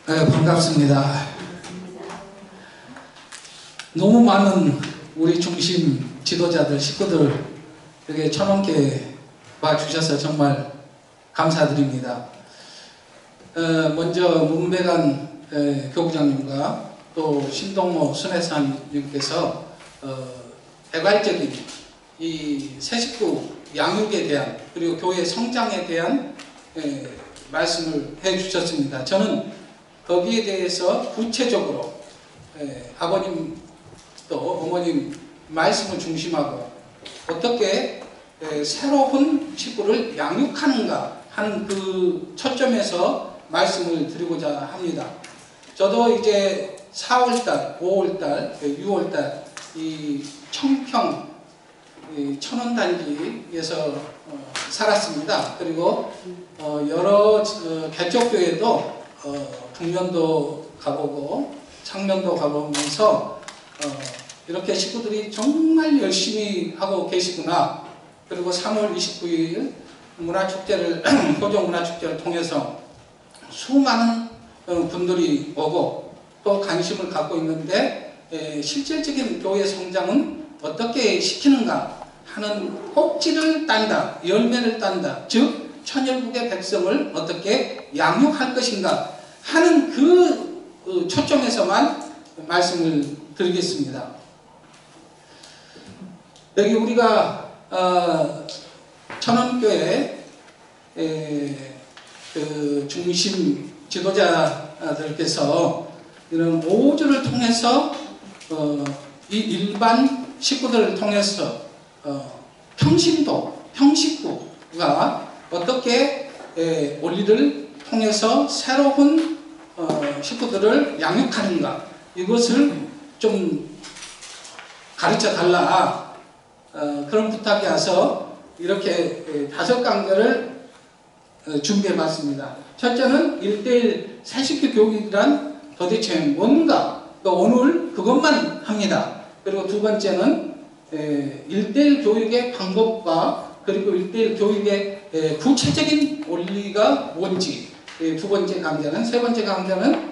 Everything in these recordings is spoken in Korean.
네, 반갑습니다. 너무 많은 우리 중심 지도자들, 식구들 이렇게 천원께 와주셔서 정말 감사드립니다. 먼저 문배관 교구장님과 또 신동모 순회사님께서 개발적인 이 새 식구 양육에 대한 그리고 교회 성장에 대한 말씀을 해주셨습니다. 저는 거기에 대해서 구체적으로 아버님 또 어머님 말씀을 중심하고 어떻게 새로운 식구를 양육하는가 하는 그 초점에서 말씀을 드리고자 합니다. 저도 이제 4월달, 5월달, 6월달 이 청평 천원단지에서 살았습니다. 그리고 여러 개척교회도 북면도 가보고 창면도 가보면서 이렇게 식구들이 정말 열심히 하고 계시구나. 그리고 3월 29일 문화축제를 호종문화축제를 통해서 수많은 분들이 오고 또 관심을 갖고 있는데 실질적인 교회 성장은 어떻게 시키는가 하는 꼭지를 딴다, 열매를 딴다. 즉 천일국의 백성을 어떻게 양육할 것인가 하는 그 초점에서만 말씀을 드리겠습니다. 여기 우리가 천원교회 그 중심 지도자들께서 이런 모주를 통해서 이 일반 식구들을 통해서 평식구가 어떻게 원리를 통해서 새로운 식구들을 양육하는가 이것을 좀 가르쳐 달라 그런 부탁이 와서 이렇게 5강좌를 준비해 봤습니다. 첫째는 1:1 새식구 교육이란 도대체 뭔가 오늘 그것만 합니다. 그리고 두 번째는 1:1 교육의 방법과 그리고 1:1 교육의 구체적인 원리가 뭔지 두 번째 강좌는 세 번째 강좌는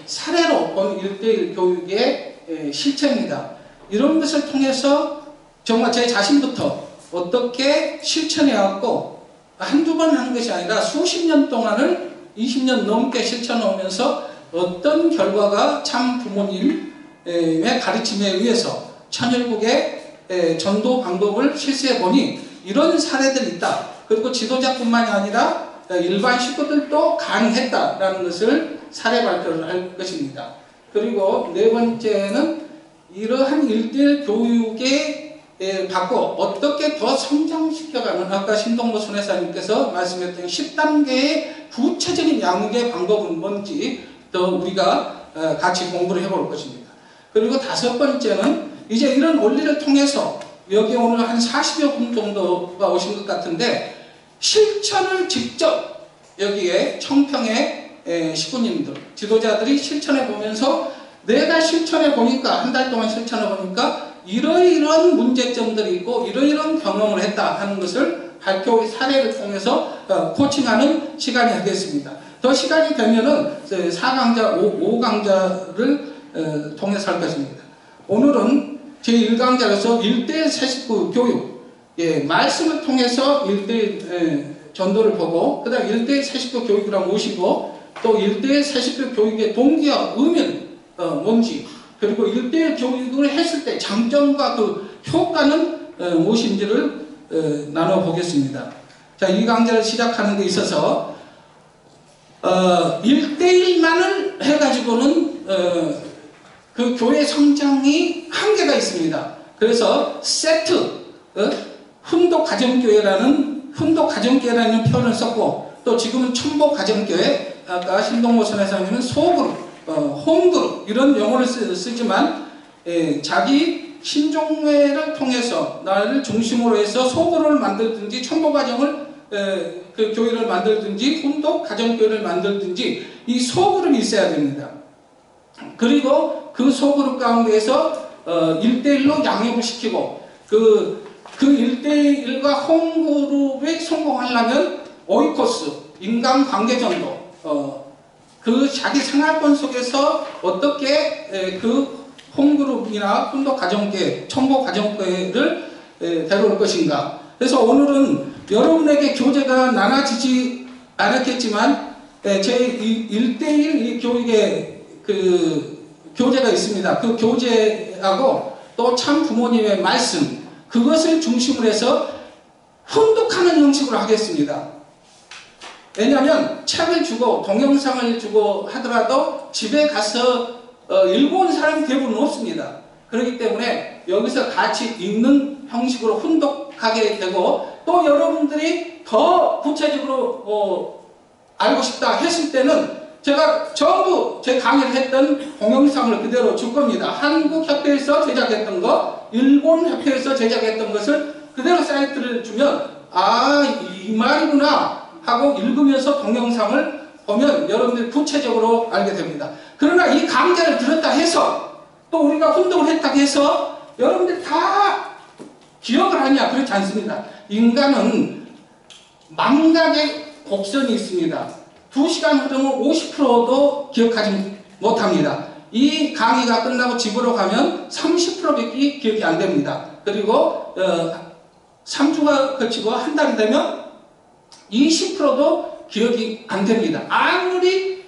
사례로 본 1:1 교육의 실천입니다. 이런 것을 통해서 정말 제 자신부터 어떻게 실천해왔고 한두 번 하는 것이 아니라 수십 년 동안을 20년 넘게 실천하면서 어떤 결과가 참 부모님의 가르침에 의해서 천일국의 전도 방법을 실시해 보니 이런 사례들이 있다. 그리고 지도자뿐만이 아니라 일반 식구들도 가능했다라는 것을 사례 발표를 할 것입니다. 그리고 네 번째는 이러한 1:1 교육에 받고 어떻게 더 성장시켜가는 아까 신동모 순회사님께서 말씀했던 10단계의 구체적인 양육의 방법은 뭔지 더 우리가 같이 공부를 해볼 것입니다. 그리고 5번째는 이제 이런 원리를 통해서 여기 오늘 한 40여 분 정도가 오신 것 같은데 실천을 직접 여기에 청평의 식구님들, 지도자들이 실천해 보면서 내가 실천해 보니까 한 달 동안 실천해 보니까 이러이러한 문제점들이 있고 이러이러한 경험을 했다 하는 것을 발표 사례를 통해서 코칭하는 시간이 하겠습니다. 더 시간이 되면은 4강좌, 5강좌를 통해서 할 것입니다. 오늘은 제1강좌로서 1:1 새식구 교육, 말씀을 통해서 1:1 전도를 보고 그 다음 1:1 새식구 교육이라고 모시고 또 1:1 새식구 교육의 동기와 의미는 뭔지 그리고 1:1 교육을 했을 때 장점과 그 효과는 무엇인지를 나눠보겠습니다. 자, 이 강좌를 시작하는 데 있어서 1:1만을 해가지고는 그 교회 성장이 한계가 있습니다. 그래서 세트, 훈도가정교회라는 표현을 썼고 또 지금은 첨보가정교회, 아까 신동모 선회사님은 소그룹, 홈그룹 이런 용어를 쓰지만 자기 신종회를 통해서 나를 중심으로 해서 소그룹을 만들든지 첨보가정을 그 교회를 만들든지 훈도가정교회를 만들든지 이 소그룹이 있어야 됩니다. 그리고 그 소그룹 가운데에서 1:1로 양육을 시키고 그 1:1과 홈그룹이 성공하려면 오이코스, 인간관계전도, 그 자기 생활권 속에서 어떻게 그 홈그룹이나 훈독 가정교회, 청보 가정교회를 데려올 것인가. 그래서 오늘은 여러분에게 교재가 나눠지지 않았겠지만 제 1대1 이 교육의 그 교재가 있습니다. 그 교재하고 또 참 부모님의 말씀, 그것을 중심으로 해서 훈독하는 형식으로 하겠습니다. 왜냐하면 책을 주고 동영상을 주고 하더라도 집에 가서 읽어온 사람이 대부분 없습니다. 그렇기 때문에 여기서 같이 읽는 형식으로 훈독하게 되고, 또 여러분들이 더 구체적으로 알고 싶다 했을 때는 제가 전부 제 강의를 했던 동영상을 그대로 줄 겁니다. 한국협회에서 제작했던 거, 일본협회에서 제작했던 것을 그대로 사이트를 주면 이 말이구나 하고 읽으면서 동영상을 보면 여러분들이 구체적으로 알게 됩니다. 그러나 이 강좌를 들었다 해서 또 우리가 훈독을 했다 해서 여러분들이 다 기억을 하냐? 그렇지 않습니다. 인간은 망각의 곡선이 있습니다. 2시간 흐르면 50%도 기억하지 못합니다. 이 강의가 끝나고 집으로 가면 30%밖에 기억이 안 됩니다. 그리고 3주가 거치고 한 달이 되면 20%도 기억이 안 됩니다. 아무리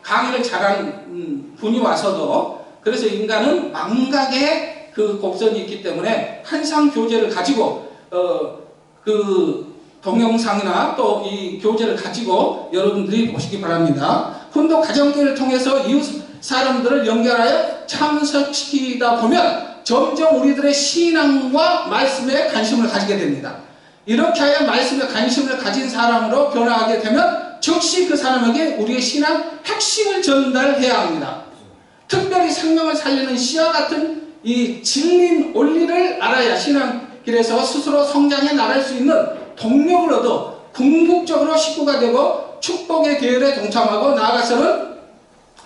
강의를 잘한 분이 와서도. 그래서 인간은 망각의 그 곡선이 있기 때문에 항상 교재를 가지고 그 동영상이나 또 이 교재를 가지고 여러분들이 보시기 바랍니다. 훈독 가정교회를 통해서 이웃 사람들을 연결하여 참석시키다 보면 점점 우리들의 신앙과 말씀에 관심을 가지게 됩니다. 이렇게 하여 말씀에 관심을 가진 사람으로 변화하게 되면 즉시 그 사람에게 우리의 신앙 핵심을 전달해야 합니다. 특별히 생명을 살리는 씨와 같은 이 진리인 원리를 알아야 신앙길에서 스스로 성장해 나갈 수 있는 동력을 얻어 궁극적으로 식구가 되고 축복의 대열에 동참하고 나아가서는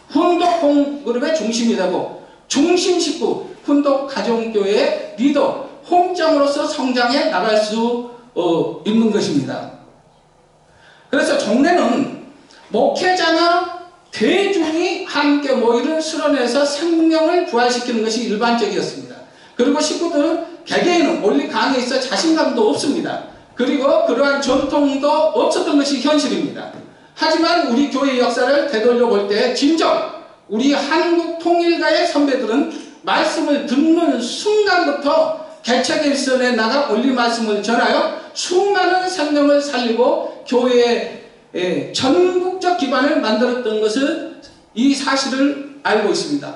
훈독 홈그룹의 중심이 되고 중심 식구 훈독 가정교회의 리더 홈장으로서 성장해 나갈 수 있는 것입니다. 그래서 종례는 목회자나 대중이 함께 모이를 수련해서 생명을 부활시키는 것이 일반적이었습니다. 그리고 식구들은 개개인은 원리 강의에 있어 자신감도 없습니다. 그리고 그러한 전통도 없었던 것이 현실입니다. 하지만 우리 교회의 역사를 되돌려 볼 때 진정 우리 한국 통일가의 선배들은 말씀을 듣는 순간부터 개척일선에 나가 원리 말씀을 전하여 수많은 생명을 살리고 교회의 전국적 기반을 만들었던 것을 이 사실을 알고 있습니다.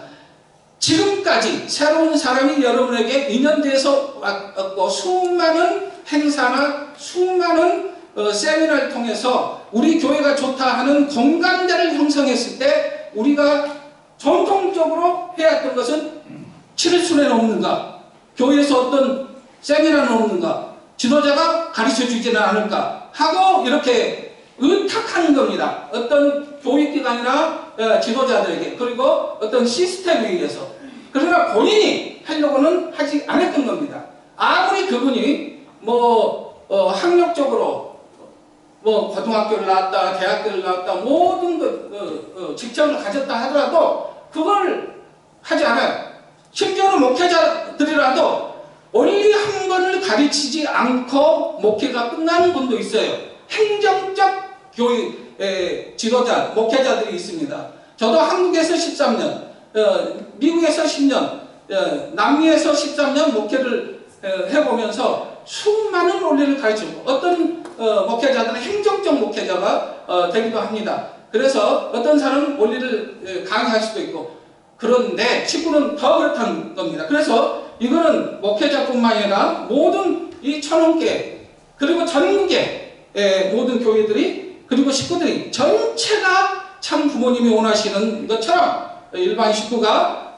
지금까지 새로운 사람이 여러분에게 2년 뒤에서 왔고 수많은 행사나 수많은 세미나를 통해서 우리 교회가 좋다 하는 공감대를 형성했을 때 우리가 전통적으로 해왔던 것은 7일순회는 없는가? 교회에서 어떤 세미나는 없는가? 지도자가 가르쳐주지는 않을까? 하고 이렇게 의탁하는 겁니다. 어떤 교육기관이나 지도자들에게, 그리고 어떤 시스템에 의해서. 그러나 본인이 하려고는 하지 않았던 겁니다. 아무리 그분이 학력적으로 고등학교를 나왔다, 대학교를 나왔다, 모든 직장을 가졌다 하더라도 그걸 하지 않아요. 심지어는 목회자들이라도 원리 한 번을 가르치지 않고 목회가 끝나는 분도 있어요. 행정적 교육 지도자, 목회자들이 있습니다. 저도 한국에서 13년, 미국에서 10년, 남미에서 13년 목회를 해보면서 수많은 원리를 가르치고 어떤 목회자들은 행정적 목회자가 되기도 합니다. 그래서 어떤 사람은 원리를 강의할 수도 있고, 그런데 친구는 더 그렇다는 겁니다. 그래서 이거는 목회자뿐만 아니라 모든 이 1000원계 그리고 전국의 모든 교회들이 그리고 식구들이 전체가 참 부모님이 원하시는 것처럼 일반 식구가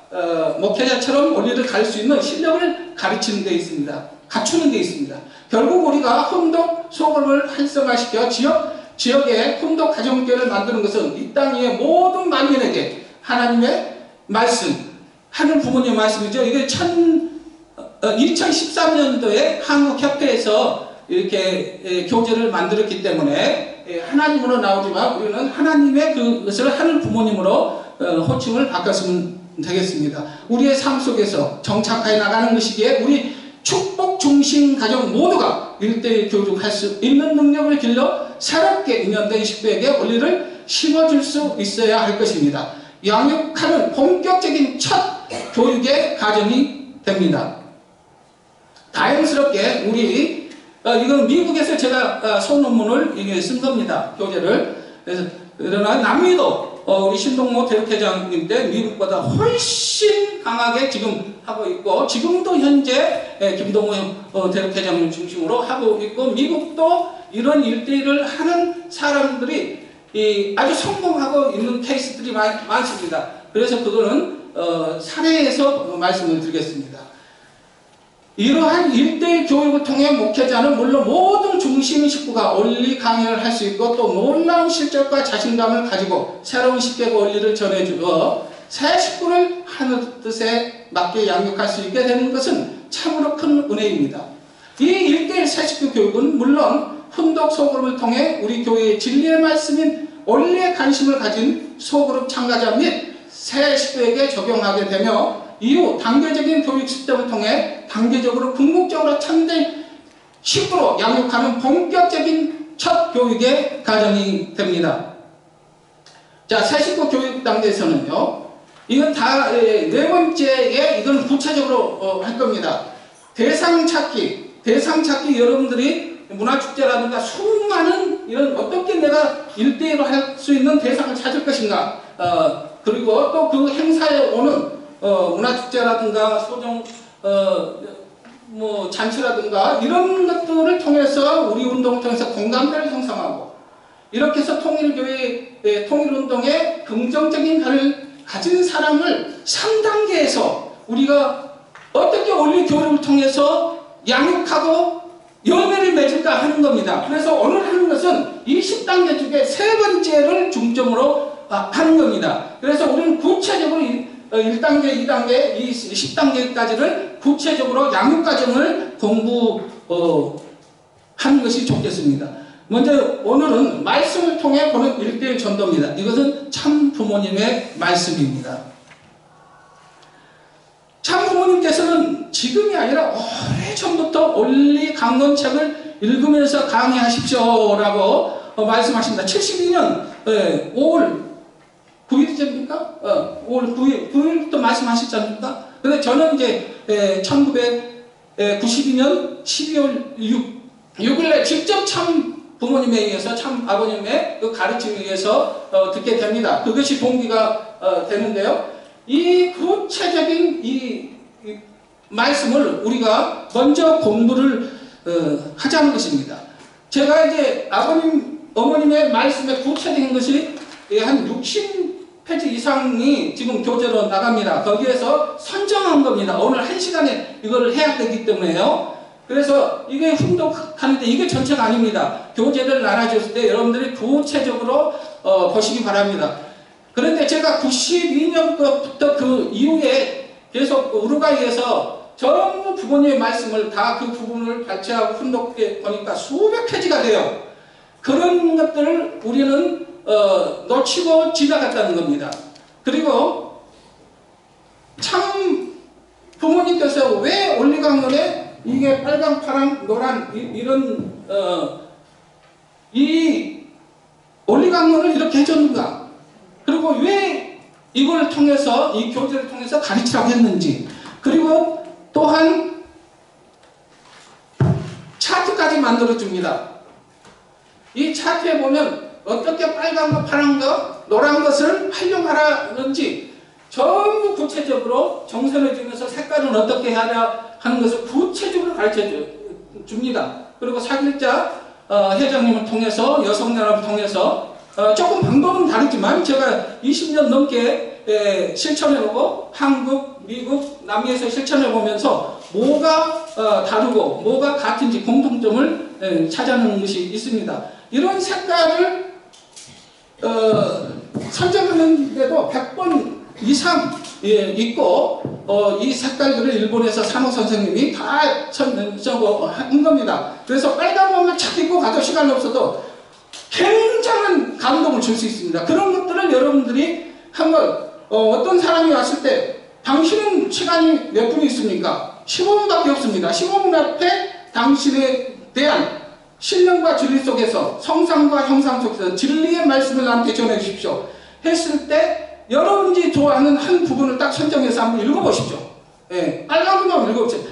목회자처럼 원리를 가르칠 수 있는 실력을 가르치는 데 있습니다. 갖추는 데 있습니다. 결국 우리가 훈독 소그룹을 활성화시켜 지역에 훈독 가정교회를 만드는 것은 이 땅 위의 모든 만민에게 하나님의 말씀, 하늘 부모님의 말씀이죠. 이게 2013년도에 한국협회에서 이렇게 교재를 만들었기 때문에 하나님으로 나오지만 우리는 하나님의 그것을 하늘 부모님으로 호칭을 바꿨으면 되겠습니다. 우리의 삶 속에서 정착해 나가는 것이기에 우리 축복 중심 가정 모두가 1:1 교육할 수 있는 능력을 길러 새롭게 인연된 식구에게 원리를 심어줄 수 있어야 할 것입니다. 양육하는 본격적인 첫 교육의 과정이 됩니다. 다행스럽게 우리 이건 미국에서 제가 소논문을 쓴 겁니다. 교재를. 그러나 남미도 우리 신동모 대학회장님 때 미국보다 훨씬 강하게 지금 하고 있고, 지금도 현재 김동호 대학회장님 중심으로 하고 있고, 미국도 이런 1:1을 하는 사람들이 아주 성공하고 있는 케이스들이 많습니다. 그래서 그거는 사례에서 말씀을 드리겠습니다. 이러한 1:1 교육을 통해 목회자는 물론 모든 중심 식구가 원리 강연을 할 수 있고 또 놀라운 실적과 자신감을 가지고 새로운 식객 원리를 전해주어 새 식구를 하늘 뜻에 맞게 양육할 수 있게 되는 것은 참으로 큰 은혜입니다. 이 1:1 새 식구 교육은 물론 훈독 소그룹을 통해 우리 교회의 진리의 말씀인 원리에 관심을 가진 소그룹 참가자 및 새 식구에게 적용하게 되며 이후 단계적인 교육 시스템을 통해 단계적으로 궁극적으로 참된 식구로 양육하는 본격적인 첫 교육의 과정이 됩니다. 자, 새 식구 교육 단계에서는요, 이건 다 네 번째에 이건 구체적으로 할 겁니다. 대상 찾기 여러분들이 문화축제라든가 수많은 이런 어떻게 내가 1:1로 할 수 있는 대상을 찾을 것인가, 그리고 또 그 행사에 오는 문화축제라든가 소정 잔치라든가 이런 것들을 통해서 우리 운동을 통해서 공감대를 형성하고 이렇게 해서 통일교회 통일운동에 긍정적인 발을 가진 사람을 3단계에서 우리가 어떻게 원리 교육을 통해서 양육하고 열매를 맺을까 하는 겁니다. 그래서 오늘 하는 것은 이 10단계 중에 세 번째를 중점으로 하는 겁니다. 그래서 우리는 구체적으로 1단계, 2단계, 이 10단계까지를 구체적으로 양육 과정을 공부하는 것이 좋겠습니다. 먼저 오늘은 말씀을 통해 보는 1:1 전도입니다. 이것은 참 부모님의 말씀입니다. 참 부모님께서는 지금이 아니라 오래전부터 원리 강론책을 읽으면서 강의하십시오라고 말씀하십니다. 72년 5월 9일입니까? 5월 9일부터 말씀하셨지 않습니까? 근데 저는 이제 1992년 12월 6일에 직접 참 부모님에 의해서, 참 아버님의 그 가르침에 의해서 듣게 됩니다. 그것이 동기가 되는데요. 이 구체적인 이 말씀을 우리가 먼저 공부를 하자는 것입니다. 제가 이제 어머님의 말씀에 구체적인 것이 한 60페이지 이상이 지금 교재로 나갑니다. 거기에서 선정한 겁니다. 오늘 1시간에 이거를 해야 되기 때문에요. 그래서 이게 훈독하는데 이게 전체가 아닙니다. 교재를 나눠줬을 때 여러분들이 구체적으로 보시기 바랍니다. 그런데 제가 92년부터 그 이후에 계속 우루과이에서 전부 부모님의 말씀을 다 그 부분을 발췌하고 훈독해 보니까 수백 페이지가 돼요. 그런 것들을 우리는 놓치고 지나갔다는 겁니다. 그리고 참 부모님께서 왜 원리강론에 이게 빨강, 파랑, 노란 이런 이 원리강론을 이렇게 해줬는가? 그리고 왜 이걸 통해서, 이 교재를 통해서 가르치라고 했는지, 그리고 또한 차트까지 만들어줍니다. 이 차트에 보면 어떻게 빨간과 파란과 노란 것을 활용하라는지 전부 구체적으로 정선해주면서 색깔은 어떻게 해야 하는 것을 구체적으로 가르쳐 줍니다. 그리고 사길자 회장님을 통해서, 여성연합을 통해서 조금 방법은 다르지만 제가 20년 넘게 실천해보고 한국, 미국, 남미에서 실천해보면서 뭐가 다르고 뭐가 같은지 공통점을 찾아내는 것이 있습니다. 이런 색깔을 선정하는데도 100번 이상 있고 이 색깔들을 일본에서 산호 선생님이 다 한 겁니다. 그래서 빨간 것만 착 입고 가도 시간이 없어도 굉장한 감동을 줄 수 있습니다. 그런 것들을 여러분들이 한번 어떤 사람이 왔을 때 당신은 시간이 몇 분이 있습니까? 15분밖에 없습니다. 15분 앞에 당신에 대한 신령과 진리 속에서 성상과 형상 속에서 진리의 말씀을 나한테 전해 주십시오 했을 때 여러분이 좋아하는 한 부분을 딱 선정해서 한번 읽어보십시오. 예, 빨간 것만 읽어보십시오.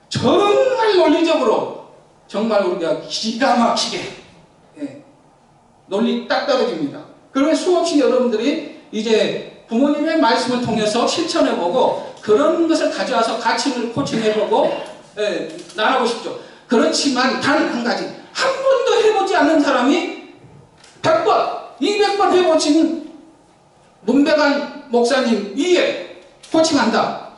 정말 논리적으로 정말 우리가 기가 막히게 예, 논리 딱 떨어집니다. 그러면 수없이 여러분들이 이제 부모님의 말씀을 통해서 실천해보고 그런 것을 가져와서 가칭을 코칭해보고 예, 나눠보십시오. 그렇지만 단 한 가지, 한 번도 해보지 않는 사람이 100번, 200번 해보신 문배관 목사님 위에 코칭한다.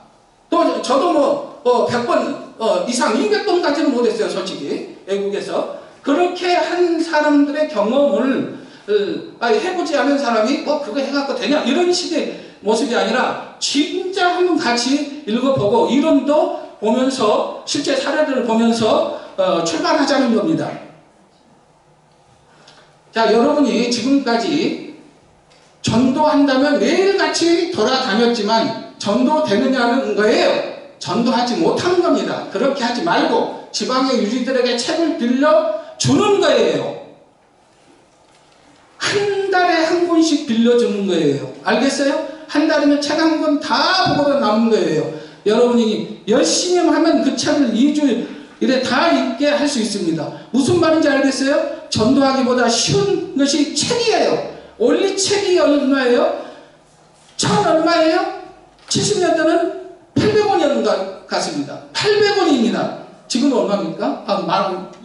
또 저도 뭐 100번 이상 200번까지는 못했어요. 솔직히 외국에서. 그렇게 한 사람들의 경험을 해보지 않은 사람이 그거 해갖고 되냐 이런 식의 모습이 아니라 진짜 한번 같이 읽어보고 이론도 보면서 실제 사례들을 보면서 출발하자는 겁니다. 자, 여러분이 지금까지 전도한다면 매일같이 돌아다녔지만 전도되느냐는 거예요. 전도하지 못하는 겁니다. 그렇게 하지 말고 지방의 유지들에게 책을 빌려주는 거예요. 한 달에 한 권씩 빌려주는 거예요. 알겠어요? 한 달이면 책 한 권 다 보고도 남은 거예요. 여러분이 열심히 하면 그 책을 2주일에 다 읽게 할 수 있습니다. 무슨 말인지 알겠어요? 전도하기보다 쉬운 것이 책이에요. 원리 책이 얼마예요? 1000 얼마예요? 70년대는 800원이었는 것 같습니다. 800원입니다. 지금은 얼마입니까?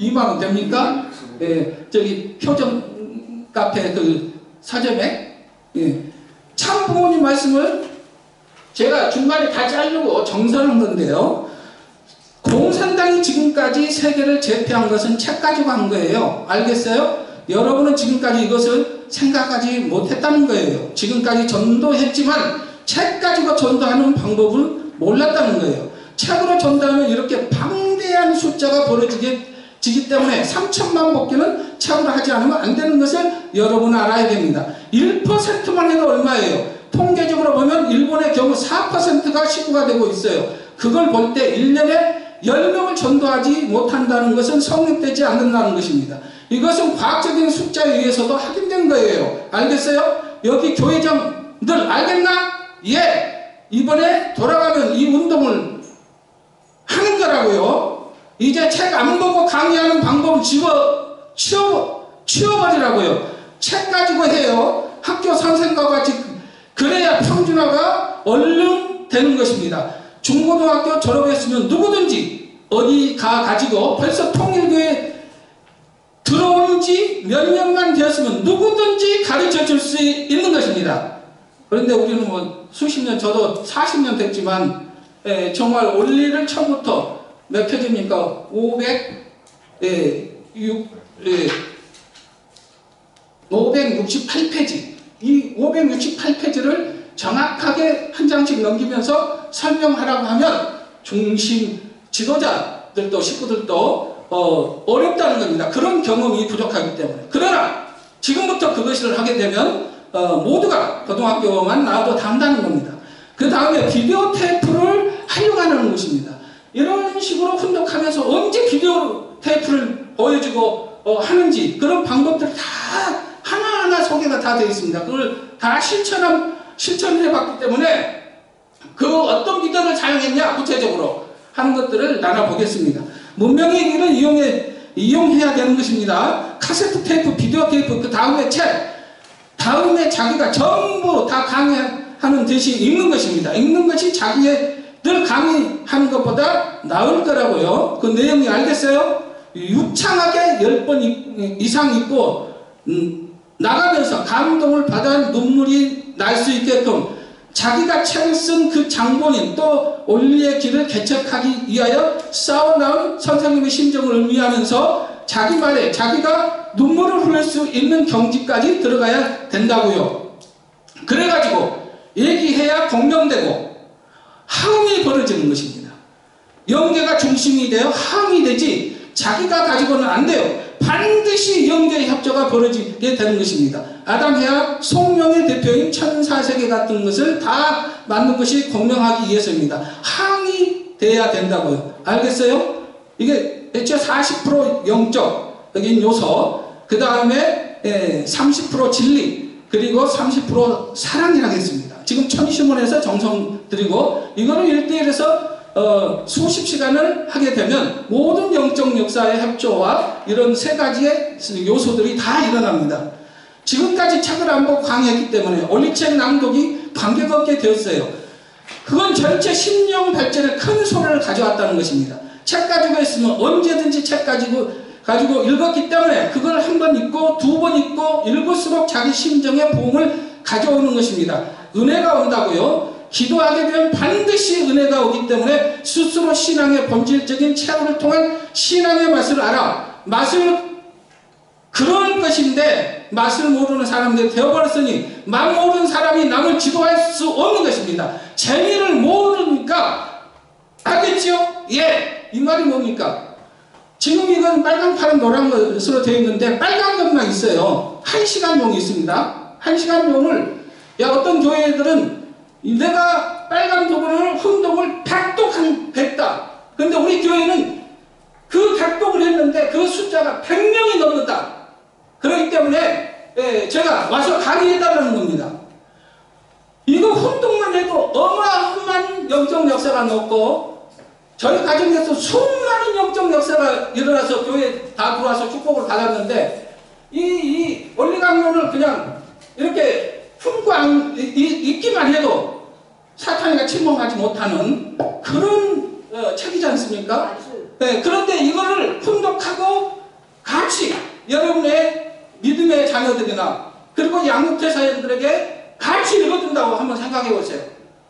2만원 됩니까? 예, 저기 표정 카페 그 서점에 예. 참 부모님 말씀을 제가 중간에 다 자르고 정선한 건데요. 공산당이 지금까지 세계를 제패한 것은 책 가지고 한 거예요. 알겠어요? 여러분은 지금까지 이것을 생각하지 못했다는 거예요. 지금까지 전도했지만 책 가지고 전도하는 방법을 몰랐다는 거예요. 책으로 전도하면 이렇게 방대한 숫자가 벌어지기 때문에 3천만 복귀는 책으로 하지 않으면 안 되는 것을 여러분은 알아야 됩니다. 1%만 해도 얼마예요? 통계적으로 보면 일본의 경우 4%가 시구가 되고 있어요. 그걸 볼 때 1년에 10명을 전도하지 못한다는 것은 성립되지 않는다는 것입니다. 이것은 과학적인 숫자에 의해서도 확인된 거예요. 알겠어요? 여기 교회장들 알겠나? 예! 이번에 돌아가면 이 운동을 하는 거라고요. 이제 책 안 보고 강의하는 방법을 치워버리라고요. 책 가지고 해요. 학교 선생과 같이 그래야 평준화가 얼른 되는 것입니다. 중고등학교 졸업했으면 누구든지 어디 가지고 벌써 통일교에 들어온 지 몇 년만 되었으면 누구든지 가르쳐 줄 수 있는 것입니다. 그런데 우리는 뭐 수십 년, 저도 40년 됐지만 정말 원리를 처음부터 몇 페이지입니까? 568페이지. 이 568페이지를 정확하게 한 장씩 넘기면서 설명하라고 하면 중심 지도자들도 식구들도 어렵다는 겁니다. 그런 경험이 부족하기 때문에. 그러나 지금부터 그것을 하게 되면 모두가 고등학교만 나와도 다 한다는 겁니다. 그 다음에 비디오 테이프를 활용하는 것입니다. 이런 식으로 훈독하면서 언제 비디오 테이프를 보여주고 하는지 그런 방법들 다 하나하나 소개가 다 되어 있습니다. 그걸 다 실천해 봤기 때문에 그 어떤 비디오를 사용했냐 구체적으로 하는 것들을 나눠보겠습니다. 문명의 길을 이용해야 되는 것입니다. 카세트 테이프, 비디오 테이프, 그 다음에 책, 다음에 자기가 전부 다 강의하는 듯이 읽는 것입니다. 읽는 것이 자기들 강의하는 것보다 나을 거라고요. 그 내용이 알겠어요? 유창하게 10번 이상 읽고 나가면서 감동을 받아 눈물이 날 수 있게끔 자기가 책을 쓴 그 장본인 또 원리의 길을 개척하기 위하여 싸워나온 선생님의 심정을 의미하면서 자기 말에 자기가 눈물을 흘릴 수 있는 경지까지 들어가야 된다고요. 그래가지고 얘기해야 공명되고 항이 벌어지는 것입니다. 영계가 중심이 되어 항이 되지 자기가 가지고는 안 돼요. 반드시 영계의 협조가 벌어지게 되는 것입니다. 아담해와 송명의 대표인 천사세계 같은 것을 다 만든 것이 공명하기 위해서입니다. 항이 돼야 된다고요. 알겠어요? 이게 애초에 40% 영적인 요소, 그 다음에 30% 진리, 그리고 30% 사랑이라고 했습니다. 지금 천신문에서 정성 드리고 이거를 1대1에서 수십 시간을 하게 되면 모든 영적 역사의 협조와 이런 세 가지의 요소들이 다 일어납니다. 지금까지 책을 안 보고 강의했기 때문에 올리책 낭독이 관계가 없게 되었어요. 그건 전체 심령 발전에 큰 소리를 가져왔다는 것입니다. 책 가지고 있으면 언제든지 책 가지고 읽었기 때문에 그걸 한 번 읽고 두 번 읽고 읽을수록 자기 심정의 부흥을 가져오는 것입니다. 은혜가 온다고요. 기도하게 되면 반드시 은혜가 오기 때문에 스스로 신앙의 본질적인 체험을 통한 신앙의 맛을 알아. 맛을 그럴 것인데 맛을 모르는 사람들이 되어버렸으니 맛 모르는 사람이 남을 지도할 수 없는 것입니다. 재미를 모르니까 알겠지요? 예! 이 말이 뭡니까? 지금 이건 빨간 파란 노란 것으로 되어 있는데 빨간 것만 있어요. 1시간용이 있습니다. 1시간용을 어떤 교회들은 내가 빨간 부분을 흥독을 100독 했다. 그런데 우리 교회는 그 100독을 했는데 그 숫자가 100명이 넘는다. 그렇기 때문에 제가 와서 강의해달라는 겁니다. 이거 흥독만 해도 어마어마한 영적 역사가 넣고 저희 가정에서 수많은 영적 역사가 일어나서 교회에 다 들어와서 축복을 받았는데 이 원리강론을 그냥 이렇게 품고 있기만 해도 사탄이가 침범하지 못하는 그런 책이지 않습니까? 네, 그런데 이거를 훈독하고 같이 여러분의 믿음의 자녀들이나 그리고 양육회 사역들에게 같이 읽어준다고 한번 생각해 보세요.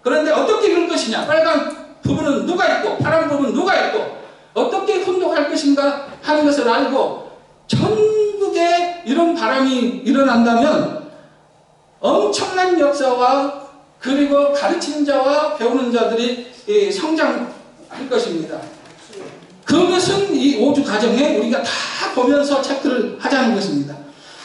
그런데 어떻게 읽을 것이냐? 빨간 부분은 누가 있고 파란 부분은 누가 있고 어떻게 훈독할 것인가 하는 것을 알고 전국에 이런 바람이 일어난다면 엄청난 역사와 그리고 가르치는 자와 배우는 자들이 성장할 것입니다. 그것은 이 5주 과정에 우리가 다 보면서 체크를 하자는 것입니다.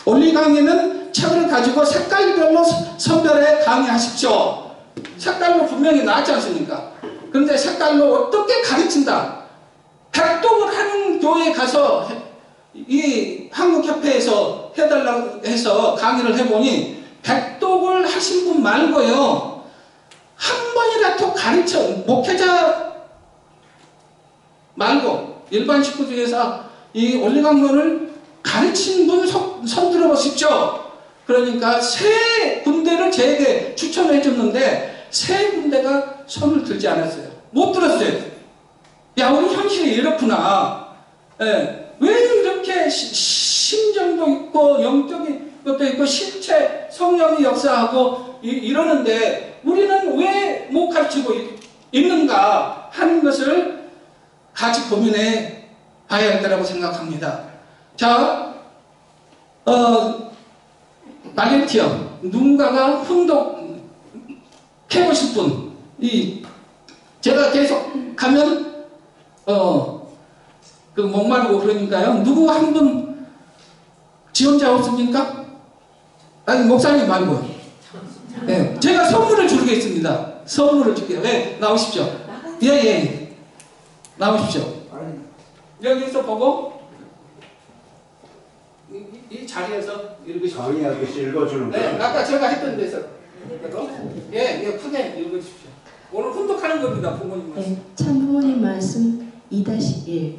원리 강의는 책을 가지고 색깔별로 선별해 강의하십시오. 색깔로 분명히 나왔지 않습니까? 그런데 색깔로 어떻게 가르친다. 100독을 하는 교회에 가서 이 한국협회에서 해달라고 해서 강의를 해보니 100독을 하신 분 말고요. 한 번이라도 가르쳐, 목회자 말고 일반 식구 중에서 이 원리강론을 가르친 분 손 들어보십시오. 그러니까 세 군데를 제게 추천해 줬는데 세 군데가 손을 들지 않았어요. 못 들었어요. 야, 우리 현실이 이렇구나. 예, 왜 이렇게 심정도 있고 영적인 것도 있고 실체 성령이 역사하고 이러는데 우리는 왜 못 가르치고 있는가 하는 것을 같이 고민해 봐야 한다고 생각합니다. 자, 말레티어 누군가가 훈독해보고 싶은 제가 계속 가면 그 목마르고 그러니까요. 누구 한 분 지원자 없습니까? 아니 목사님 말고요. 네, 제가 선물을 주겠습니다. 선물을 줄게요. 네, 나오십시오. 예. 나오십시오. 여기서 보고 이 자리에서 읽으십시오. 강의하듯이 읽어주는 네, 거예요. 아까 제가 했던 데서 예, 크게 읽으십시오. 오늘 훈독하는 겁니다. 부모님 말씀. 네, 참부모님 말씀 2-1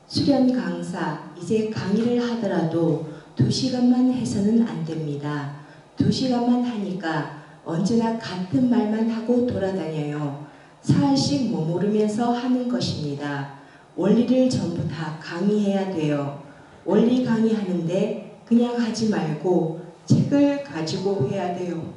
수련 강사 이제 강의를 하더라도 2시간만 해서는 안 됩니다. 2시간만 하니까 언제나 같은 말만 하고 돌아다녀요. 사흘씩 머무르면서 하는 것입니다. 원리를 전부 다 강의해야 돼요. 원리 강의하는데 그냥 하지 말고 책을 가지고 해야 돼요.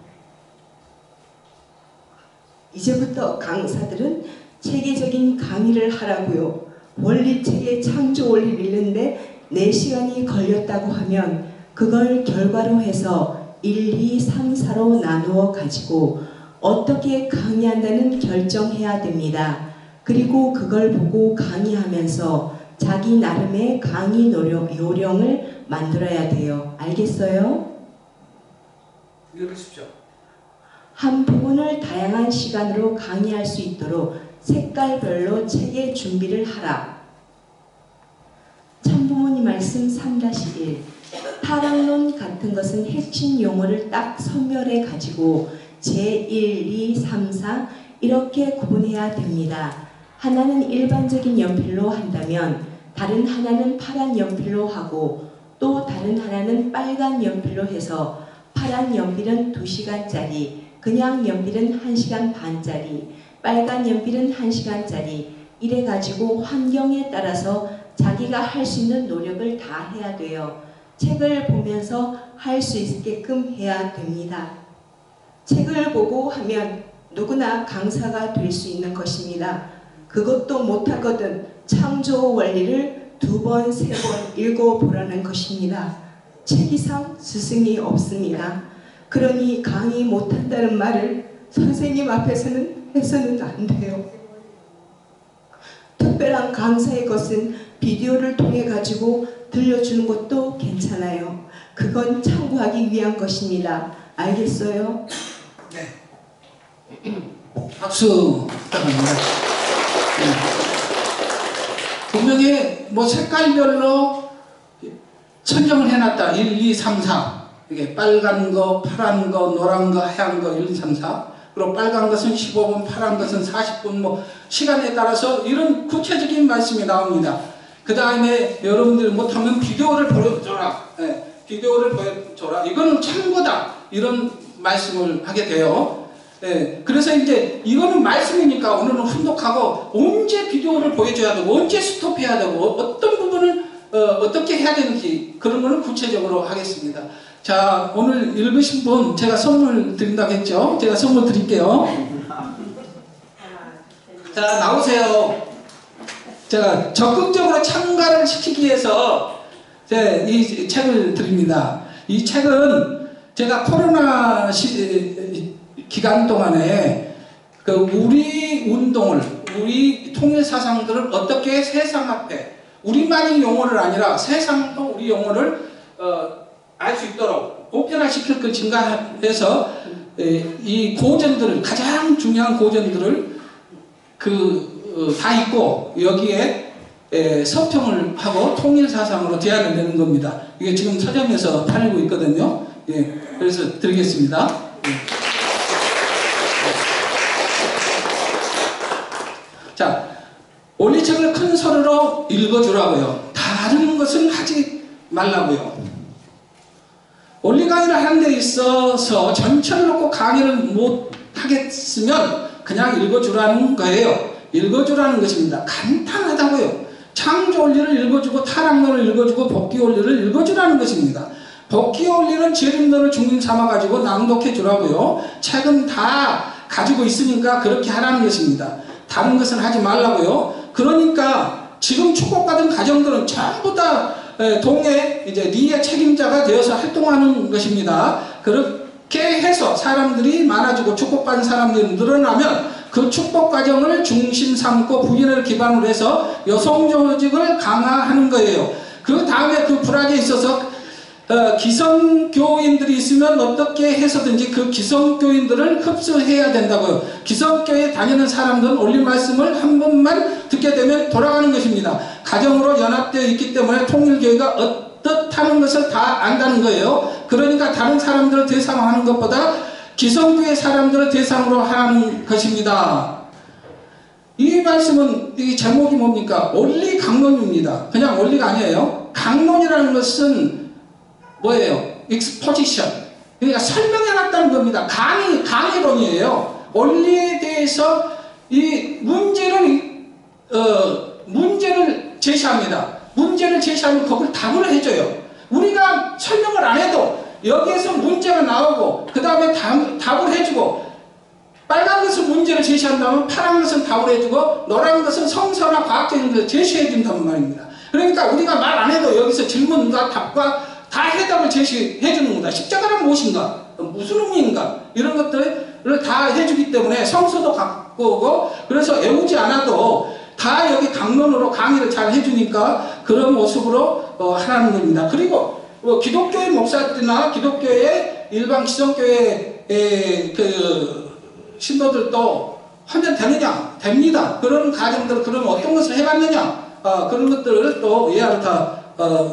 이제부터 강사들은 체계적인 강의를 하라고요. 원리책의 창조 원리를 읽는데 4시간이 걸렸다고 하면 그걸 결과로 해서 1, 2, 3, 4로 나누어 가지고 어떻게 강의한다는 결정해야 됩니다. 그리고 그걸 보고 강의하면서 자기 나름의 강의 요령을 만들어야 돼요. 알겠어요? 읽으십시오. 한 부분을 다양한 시간으로 강의할 수 있도록 색깔별로 책의 준비를 하라. 참부모님 말씀 3-1 타락론 같은 것은 핵심 용어를 딱 선별해 가지고 제1, 2, 3, 4 이렇게 구분해야 됩니다. 하나는 일반적인 연필로 한다면 다른 하나는 파란 연필로 하고 또 다른 하나는 빨간 연필로 해서 파란 연필은 2시간짜리, 그냥 연필은 1시간 반짜리, 빨간 연필은 1시간짜리 이래 가지고 환경에 따라서 자기가 할 수 있는 노력을 다 해야 돼요. 책을 보면서 할 수 있게끔 해야 됩니다. 책을 보고 하면 누구나 강사가 될 수 있는 것입니다. 그것도 못하거든 창조 원리를 2번, 3번 읽어보라는 것입니다. 책 이상 스승이 없습니다. 그러니 강의 못한다는 말을 선생님 앞에서는 해서는 안 돼요. 특별한 강사의 것은 비디오를 통해 가지고 들려주는 것도 괜찮아요. 그건 참고하기 위한 것입니다. 알겠어요? 네. 박수 부탁합니다. 네. 분명히 뭐 색깔별로 선정을 해놨다. 1, 2, 3, 4. 이게 빨간 거, 파란 거, 노란 거, 하얀 거 1, 2, 3, 4. 그리고 빨간 것은 15분, 파란 것은 40분, 뭐 시간에 따라서 이런 구체적인 말씀이 나옵니다. 그 다음에 여러분들이 못하면 비디오를 보여줘라. 네, 비디오를 보여줘라. 이거는 참고다. 이런 말씀을 하게 돼요. 네, 그래서 이제 이거는 말씀이니까 오늘은 훈독하고 언제 비디오를 보여줘야 되고 언제 스톱해야 되고 어떤 부분을 어떻게 해야 되는지 그런 거는 구체적으로 하겠습니다. 자, 오늘 읽으신 분 제가 선물 드린다고 했죠? 제가 선물 드릴게요. 자, 나오세요. 제가 적극적으로 참가를 시키기 위해서 이 책을 드립니다. 이 책은 제가 코로나 기간 동안에 그 우리 운동을, 우리 통일 사상들을 어떻게 세상 앞에 우리만이 용어를 아니라 세상도 우리 용어를 알 수 있도록 보편화시킬 걸 증가해서 이 고전들을, 가장 중요한 고전들을 다 있고 여기에 서평을 하고 통일사상으로 제안을 내는 겁니다. 이게 지금 서점에서 팔리고 있거든요. 예, 그래서 드리겠습니다. 예. 자, 원리책을 큰 소리로 읽어주라고요. 다른 것은 하지 말라고요. 원리 강의를 하는 데 있어서 전체를 놓고 강의를 못 하겠으면 그냥 읽어주라는 거예요. 읽어주라는 것입니다. 간단하다고요. 창조 원리를 읽어주고 타락론을 읽어주고 복귀 원리를 읽어주라는 것입니다. 복귀 원리는 재림론을 중심 삼아가지고 낭독해 주라고요. 책은 다 가지고 있으니까 그렇게 하라는 것입니다. 다른 것은 하지 말라고요. 그러니까 지금 축복받은 가정들은 전부 다 동해 이제 리의 책임자가 되어서 활동하는 것입니다. 그렇게 해서 사람들이 많아지고 축복받은 사람들이 늘어나면 그 축복 과정을 중심 삼고 부인을 기반으로 해서 여성 조직을 강화하는 거예요. 그 다음에 그 불악에 있어서 기성교인들이 있으면 어떻게 해서든지 그 기성교인들을 흡수해야 된다고요. 기성교에 다니는 사람들은 올린 말씀을 한 번만 듣게 되면 돌아가는 것입니다. 가정으로 연합되어 있기 때문에 통일교회가 어떻다는 것을 다 안다는 거예요. 그러니까 다른 사람들을 대상으로 하는 것보다 기성교회 사람들을 대상으로 하는 것입니다. 이 말씀은 이 제목이 뭡니까? 원리 강론입니다. 그냥 원리가 아니에요. 강론이라는 것은 뭐예요? exposition. 그러니까 설명해놨다는 겁니다. 강의론이에요. 원리에 대해서 이 문제를 제시합니다. 문제를 제시하면 그걸 답을 해줘요. 우리가 설명을 안 해도 여기에서 문제가 나오고 그 다음에 답을 해주고 빨간 것은 문제를 제시한다면 파란 것은 답을 해주고 노란 것은 성서나 과학적인 것을 제시해준단 말입니다. 그러니까 우리가 말 안 해도 여기서 질문과 답과 다 해답을 제시해 주는 겁니다. 십자가란 무엇인가? 무슨 의미인가? 이런 것들을 다 해주기 때문에 성서도 갖고 오고 그래서 외우지 않아도 다 여기 강론으로 강의를 잘 해주니까 그런 모습으로 하라는 겁니다. 그리고 기독교의 목사들이나 기독교의 일반 기성교회의 그 신도들도 하면 되느냐? 됩니다. 그런 가정들, 그럼 어떤 것을 해봤느냐? 그런 것들을 또 예화를 다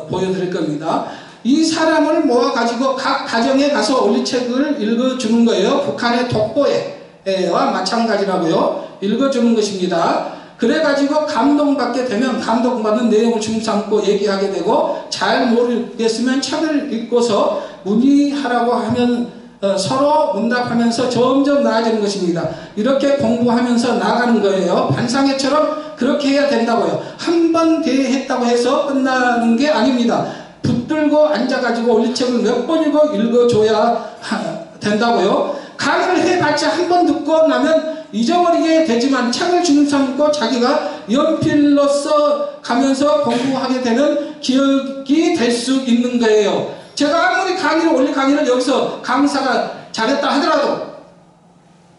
보여드릴 겁니다. 이 사람을 모아가지고 각 가정에 가서 올리책을 읽어주는 거예요. 북한의 독보회와 마찬가지라고요. 읽어주는 것입니다. 그래가지고 감동받게 되면 감동받는 내용을 중삼고 얘기하게 되고, 잘 모르겠으면 책을 읽고서 문의하라고 하면 서로 문답하면서 점점 나아지는 것입니다. 이렇게 공부하면서 나가는 거예요. 반상회처럼 그렇게 해야 된다고요. 한 번 대회했다고 해서 끝나는 게 아닙니다. 붙들고 앉아가지고 올리책을 몇 번이고 읽어줘야 된다고요. 강의를 해봤자 한 번 듣고 나면 잊어버리게 되지만 책을 중삼고 자기가 연필로써 가면서 공부하게 되는 기억이 될 수 있는 거예요. 제가 아무리 올리 강의를 여기서 강사가 잘했다 하더라도,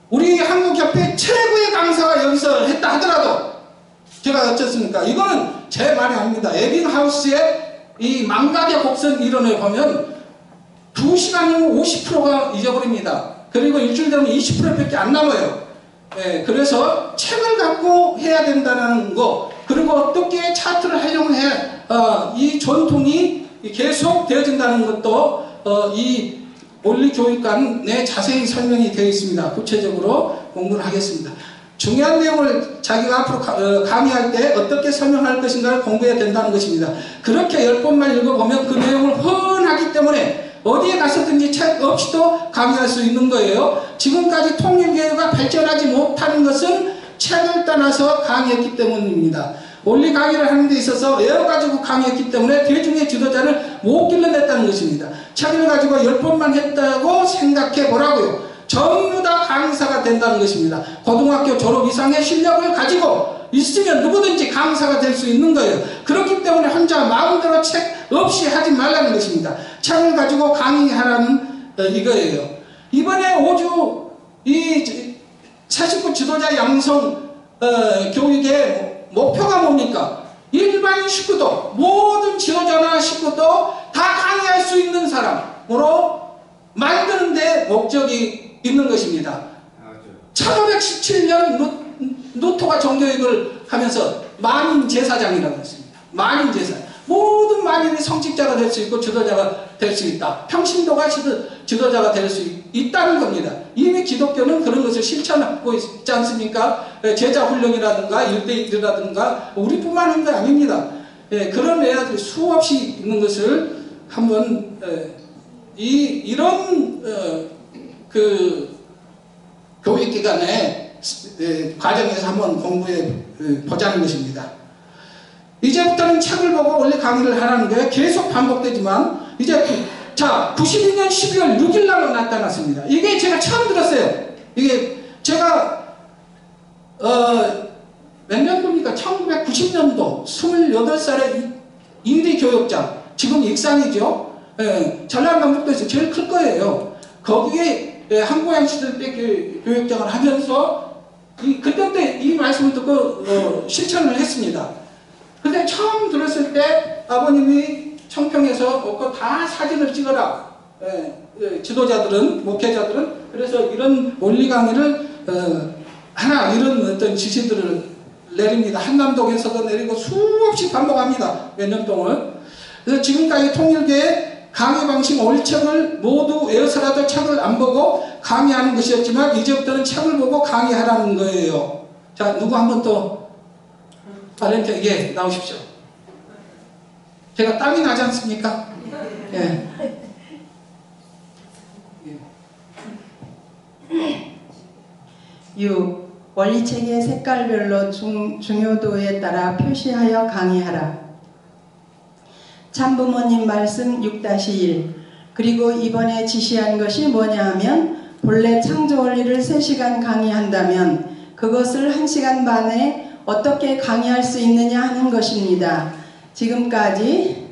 우리 한국협회 최고의 강사가 여기서 했다 하더라도 제가 어쨌습니까? 이거는 제 말이 아닙니다. 에빙하우스의 이 망각의 곡선 이론을 보면 2시간 후 50%가 잊어버립니다. 그리고 일주일 되면 20%밖에 안 남아요. 그래서 책을 갖고 해야 된다는 거, 그리고 어떻게 차트를 활용해야 이 전통이 계속 되어진다는 것도 이 원리교육관에 자세히 설명이 되어 있습니다. 구체적으로 공부를 하겠습니다. 중요한 내용을 자기가 앞으로 강의할 때 어떻게 설명할 것인가를 공부해야 된다는 것입니다. 그렇게 10번만 읽어보면 그 내용을 훤하기 때문에 어디에 가서든지 책 없이도 강의할 수 있는 거예요. 지금까지 통일교회가 발전하지 못하는 것은 책을 떠나서 강의했기 때문입니다. 원리 강의를 하는 데 있어서 외워가지고 강의했기 때문에 대중의 지도자를 못 길러냈다는 것입니다. 책을 가지고 10번만 했다고 생각해 보라고요. 전부 다 강사가 된다는 것입니다. 고등학교 졸업 이상의 실력을 가지고 있으면 누구든지 강사가 될 수 있는 거예요. 그렇기 때문에 혼자 마음대로 책 없이 하지 말라는 것입니다. 책을 가지고 강의하라는 이거예요. 이번에 5주 이 49 지도자 양성 교육의 목표가 뭡니까? 일반 식구도, 모든 지도자나 식구도 다 강의할 수 있는 사람으로 만드는 데 목적이 있는 것입니다. 1517년 노토가 정교육을 하면서 만인 제사장이라고 했습니다. 만인 제사. 모든 만인이 성직자가 될 수 있고 지도자가 될 수 있다. 평신도가 지도자가 될 수 있다는 겁니다. 이미 기독교는 그런 것을 실천하고 있지 않습니까? 제자 훈련이라든가 1대1이라든가 우리뿐만 한 게 아닙니다. 그런 애들이 수없이 있는 것을 한번 이런 그 교육기관의 과정에서 한번 공부해 보자는 것입니다. 이제부터는 책을 보고 원래 강의를 하라는 게 계속 반복되지만, 이제 자 92년 12월 6일 날 나타났습니다. 이게 제가 처음 들었어요. 이게 제가 몇 년도입니까? 1990년도 28살의 인리 교육장, 지금 익산이죠. 전라남북도에서 제일 클 거예요. 거기에 한국양시대 때 교육장을 하면서 그때부터 이 말씀을 듣고 실천을 했습니다. 근데 처음 들었을 때 아버님이 청평에서 다 사진을 찍어라. 지도자들은, 목회자들은. 그래서 이런 원리 강의를 하나, 이런 어떤 지시들을 내립니다. 한남동에서도 내리고 수없이 반복합니다. 몇 년 동안. 그래서 지금까지 통일교의 강의 방식 올책을 모두 외워서라도 책을 안 보고 강의하는 것이었지만, 이제부터는 책을 보고 강의하라는 거예요. 자, 누구 한 번 또 발렌테, 예, 나오십시오. 제가 땀이 나지 않습니까? 예. 6. 원리책의 색깔별로 중요도에 따라 표시하여 강의하라. 참부모님 말씀 6-1. 그리고 이번에 지시한 것이 뭐냐 하면, 본래 창조 원리를 3시간 강의한다면 그것을 1시간 반에 어떻게 강의할 수 있느냐 하는 것입니다. 지금까지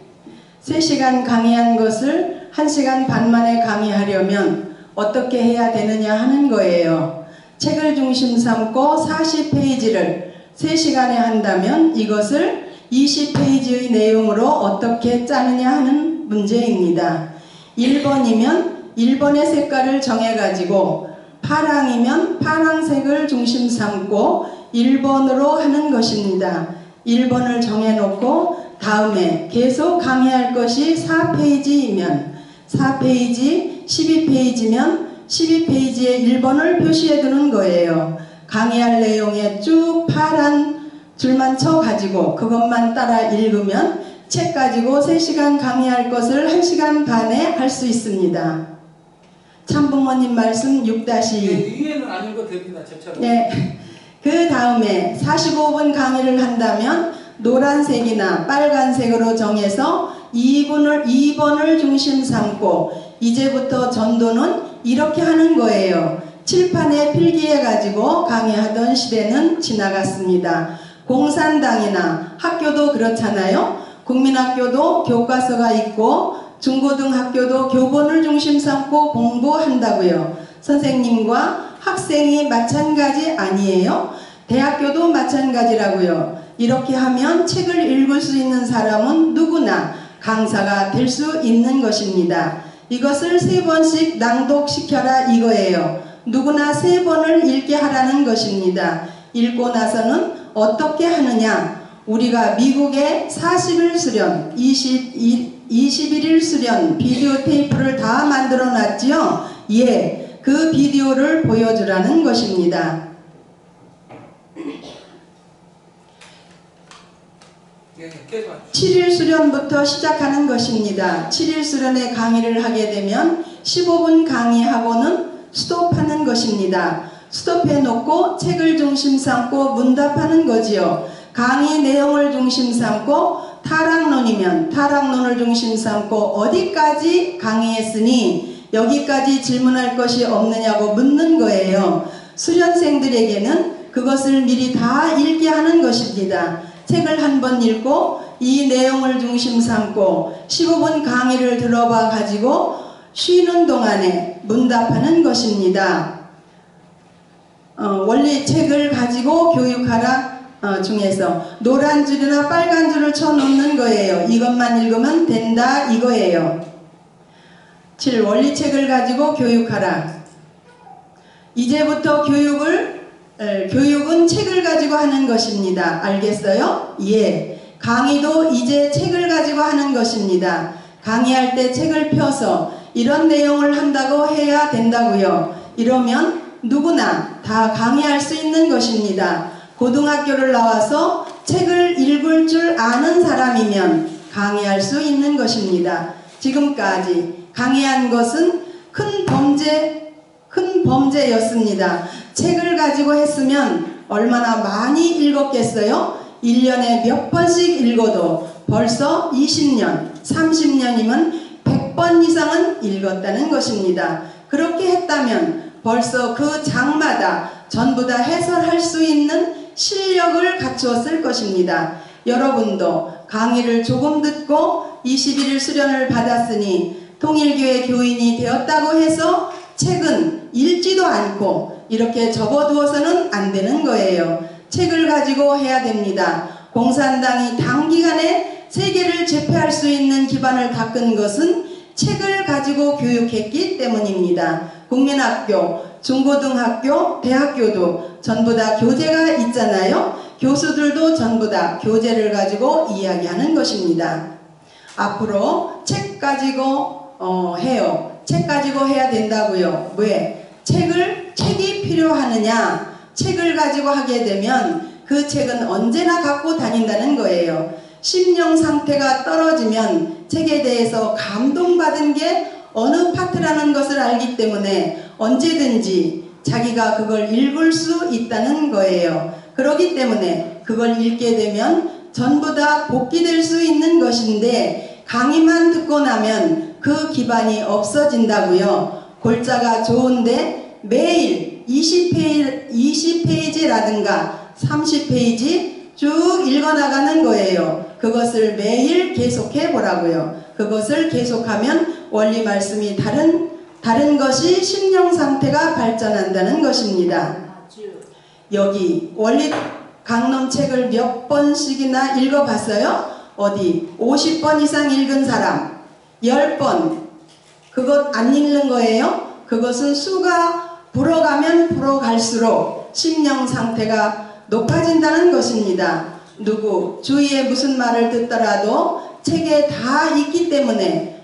3시간 강의한 것을 1시간 반 만에 강의하려면 어떻게 해야 되느냐 하는 거예요. 책을 중심 삼고 40페이지를 3시간에 한다면 이것을 20페이지의 내용으로 어떻게 짜느냐 하는 문제입니다. 1번이면 1번의 색깔을 정해가지고 파랑이면 파랑색을 중심 삼고 1번으로 하는 것입니다. 1번을 정해놓고 다음에 계속 강의할 것이 4페이지이면 4페이지, 12페이지면 12페이지에 1번을 표시해 두는 거예요. 강의할 내용에 쭉 파란 줄만 쳐가지고 그것만 따라 읽으면 책 가지고 3시간 강의할 것을 1시간 반에 할 수 있습니다. 참부모님 말씀 6-2. 위에는 안 읽어도 됩니다. 저처럼. 네. 그 다음에 45분 강의를 한다면 노란색이나 빨간색으로 정해서 2번을 중심 삼고 이제부터 전도는 이렇게 하는 거예요. 칠판에 필기해 가지고 강의하던 시대는 지나갔습니다. 공산당이나 학교도 그렇잖아요. 국민학교도 교과서가 있고 중고등학교도 교본을 중심 삼고 공부한다고요. 선생님과 학생이 마찬가지 아니에요? 대학교도 마찬가지라고요. 이렇게 하면 책을 읽을 수 있는 사람은 누구나 강사가 될 수 있는 것입니다. 이것을 3번씩 낭독시켜라 이거예요. 누구나 3번을 읽게 하라는 것입니다. 읽고 나서는 어떻게 하느냐? 우리가 미국의 40일 수련, 21일 수련 비디오 테이프를 다 만들어 놨지요? 예, 그 비디오를 보여주라는 것입니다. 7일 수련부터 시작하는 것입니다. 7일 수련에 강의를 하게 되면 15분 강의하고는 스톱하는 것입니다. 스톱해 놓고 책을 중심 삼고 문답하는 거지요. 강의 내용을 중심 삼고 타락론이면 타락론을 중심 삼고 어디까지 강의했으니 여기까지 질문할 것이 없느냐고 묻는 거예요. 수련생들에게는 그것을 미리 다 읽게 하는 것입니다. 책을 한 번 읽고 이 내용을 중심 삼고 15분 강의를 들어봐 가지고 쉬는 동안에 문답하는 것입니다. 원리 책을 가지고 교육하라 중에서 노란 줄이나 빨간 줄을 쳐놓는 거예요. 이것만 읽으면 된다 이거예요. 7. 원리책을 가지고 교육하라. 이제부터 교육은 책을 가지고 하는 것입니다. 알겠어요? 예. 강의도 이제 책을 가지고 하는 것입니다. 강의할 때 책을 펴서 이런 내용을 한다고 해야 된다고요. 이러면 누구나 다 강의할 수 있는 것입니다. 고등학교를 나와서 책을 읽을 줄 아는 사람이면 강의할 수 있는 것입니다. 지금까지 강의한 것은 큰 범죄였습니다. 책을 가지고 했으면 얼마나 많이 읽었겠어요? 1년에 몇 번씩 읽어도 벌써 20년, 30년이면 100번 이상은 읽었다는 것입니다. 그렇게 했다면 벌써 그 장마다 전부 다 해설할 수 있는 실력을 갖추었을 것입니다. 여러분도 강의를 조금 듣고 21일 수련을 받았으니 통일교회 교인이 되었다고 해서 책은 읽지도 않고 이렇게 접어두어서는 안 되는 거예요. 책을 가지고 해야 됩니다. 공산당이 단기간에 세계를 제패할 수 있는 기반을 닦은 것은 책을 가지고 교육했기 때문입니다. 국민학교, 중고등학교, 대학교도 전부 다 교재가 있잖아요. 교수들도 전부 다 교재를 가지고 이야기하는 것입니다. 앞으로 책 가지고 해요. 책 가지고 해야 된다고요. 왜? 책이 필요하느냐? 책을 가지고 하게 되면 그 책은 언제나 갖고 다닌다는 거예요. 심령 상태가 떨어지면 책에 대해서 감동받은 게 어느 파트라는 것을 알기 때문에 언제든지 자기가 그걸 읽을 수 있다는 거예요. 그렇기 때문에 그걸 읽게 되면 전부 다 복귀될 수 있는 것인데 강의만 듣고 나면 그 기반이 없어진다고요. 골자가 좋은데 매일 20페이지라든가 30페이지 쭉 읽어나가는 거예요. 그것을 매일 계속해 보라고요. 그것을 계속하면 원리 말씀이 다른 것이 심령 상태가 발전한다는 것입니다. 여기 원리 강론책을 몇 번씩이나 읽어봤어요? 어디 50번 이상 읽은 사람 10번 그것 안 읽는 거예요? 그것은 수가 불어가면 불어갈수록 심령 상태가 높아진다는 것입니다. 누구 주위에 무슨 말을 듣더라도 책에 다 있기 때문에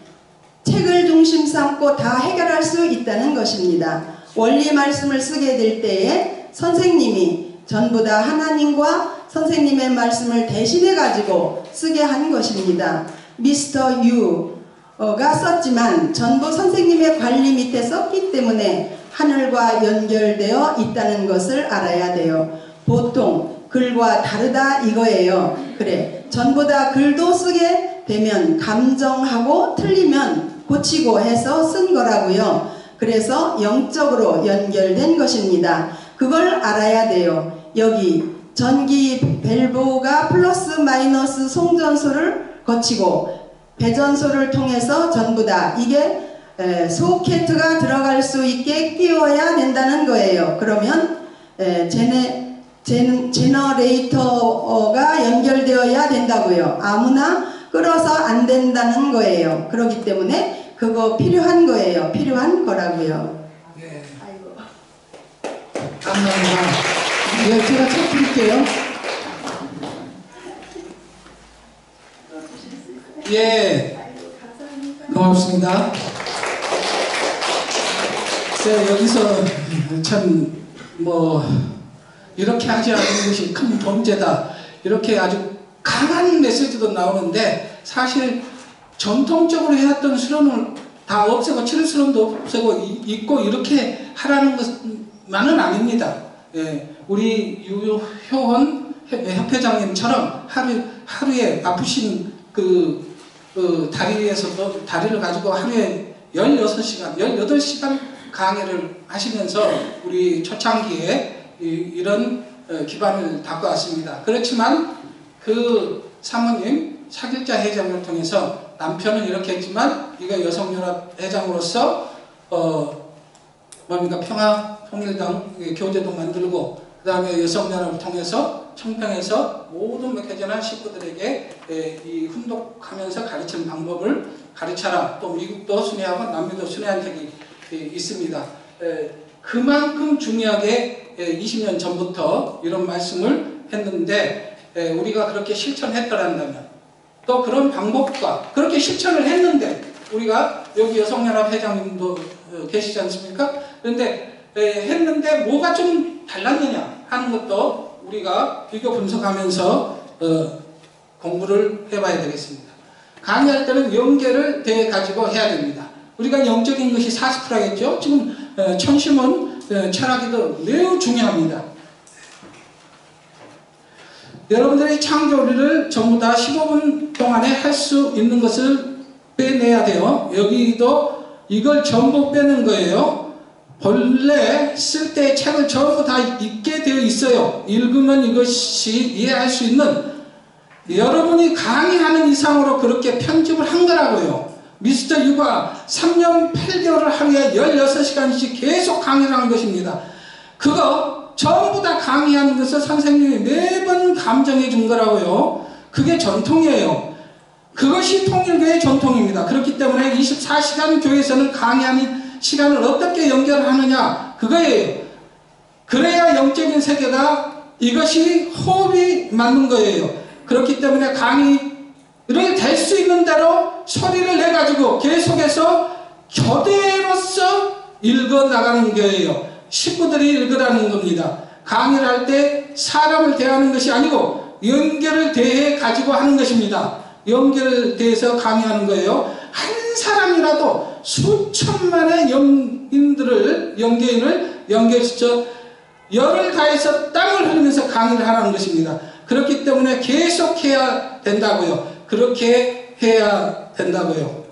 책을 중심 삼고 다 해결할 수 있다는 것입니다. 원리 말씀을 쓰게 될 때에 선생님이 전부 다 하나님과 선생님의 말씀을 대신해 가지고 쓰게 한 것입니다. 미스터 유가 썼지만 전부 선생님의 관리 밑에 썼기 때문에 하늘과 연결되어 있다는 것을 알아야 돼요. 보통 글과 다르다 이거예요. 그래, 전부 다 글도 쓰게 되면 감정하고 틀리면 고치고 해서 쓴 거라고요. 그래서 영적으로 연결된 것입니다. 그걸 알아야 돼요. 여기 전기 밸브가 플러스 마이너스 송전소를 거치고 배전소를 통해서 전부 다 이게 소켓가 들어갈 수 있게 끼워야 된다는 거예요. 그러면 제너레이터가 연결되어야 된다고요. 아무나 끌어서 안 된다는 거예요. 그렇기 때문에 그거 필요한 거예요. 필요한 거라고요. 네. 아이고. 감사합니다. 네, 제가 책 드릴게요. 예, 고맙습니다. 네, 여기서 참 이렇게 하지 않는 것이 큰 범죄다. 이렇게 아주 강한 메시지도 나오는데 사실 전통적으로 해왔던 수련을 다 없애고 치료수련도 없애고 있고 이렇게 하라는 것만은 아닙니다. 예, 우리 유효원 협회장님처럼 하루에 아프신 다리에서도 다리를 가지고 하루에 16시간, 18시간 강의를 하시면서 우리 초창기에 이런 기반을 닦고 왔습니다. 그렇지만 그 사모님 사길자 회장을 통해서 남편은 이렇게 했지만 이거 여성연합 회장으로서 평화 통일당 교제도 만들고 그 다음에 여성연합을 통해서 청평에서 모든 목회자나 식구들에게 이 훈독하면서 가르치는 방법을 가르쳐라. 또 미국도 순회하고 남미도 순회한 적이 있습니다. 그만큼 중요하게 20년 전부터 이런 말씀을 했는데 우리가 그렇게 실천했더란다면 또 그런 방법과 그렇게 실천을 했는데 우리가 여기 여성연합 회장님도 계시지 않습니까? 그런데 했는데 뭐가 좀 달랐느냐 하는 것도 우리가 비교 분석하면서 공부를 해봐야 되겠습니다. 강의할 때는 연계를 대가지고 해야 됩니다. 우리가 영적인 것이 40%겠죠? 지금 청심은 철학에도 매우 중요합니다. 여러분들의 창조리를 전부 다 15분 동안에 할 수 있는 것을 빼내야 돼요. 여기도 이걸 전부 빼는 거예요. 본래 쓸 때 책을 전부 다 읽게 되어 있어요. 읽으면 이것이 이해할 수 있는 여러분이 강의하는 이상으로 그렇게 편집을 한 거라고요. 미스터 유가 3년 8개월을 하루에 16시간씩 계속 강의를 한 것입니다. 그거 전부 다 강의하는 것을 선생님이 매번 감정해 준 거라고요. 그게 전통이에요. 그것이 통일교의 전통입니다. 그렇기 때문에 24시간 교회에서는 강의하는 시간을 어떻게 연결하느냐 그거예요. 그래야 영적인 세계가 이것이 호흡이 맞는 거예요. 그렇기 때문에 강의를 될 수 있는 대로 소리를 내가지고 계속해서 교대로서 읽어나가는 거예요. 식구들이 읽으라는 겁니다. 강의를 할 때 사람을 대하는 것이 아니고 연결을 대해 가지고 하는 것입니다. 연결을 대해서 강의하는 거예요. 한 사람이라도 수천만의 영인을 연결시켜 열을 다해서 땀을 흘리면서 강의를 하라는 것입니다. 그렇기 때문에 계속해야 된다고요. 그렇게 해야 된다고요.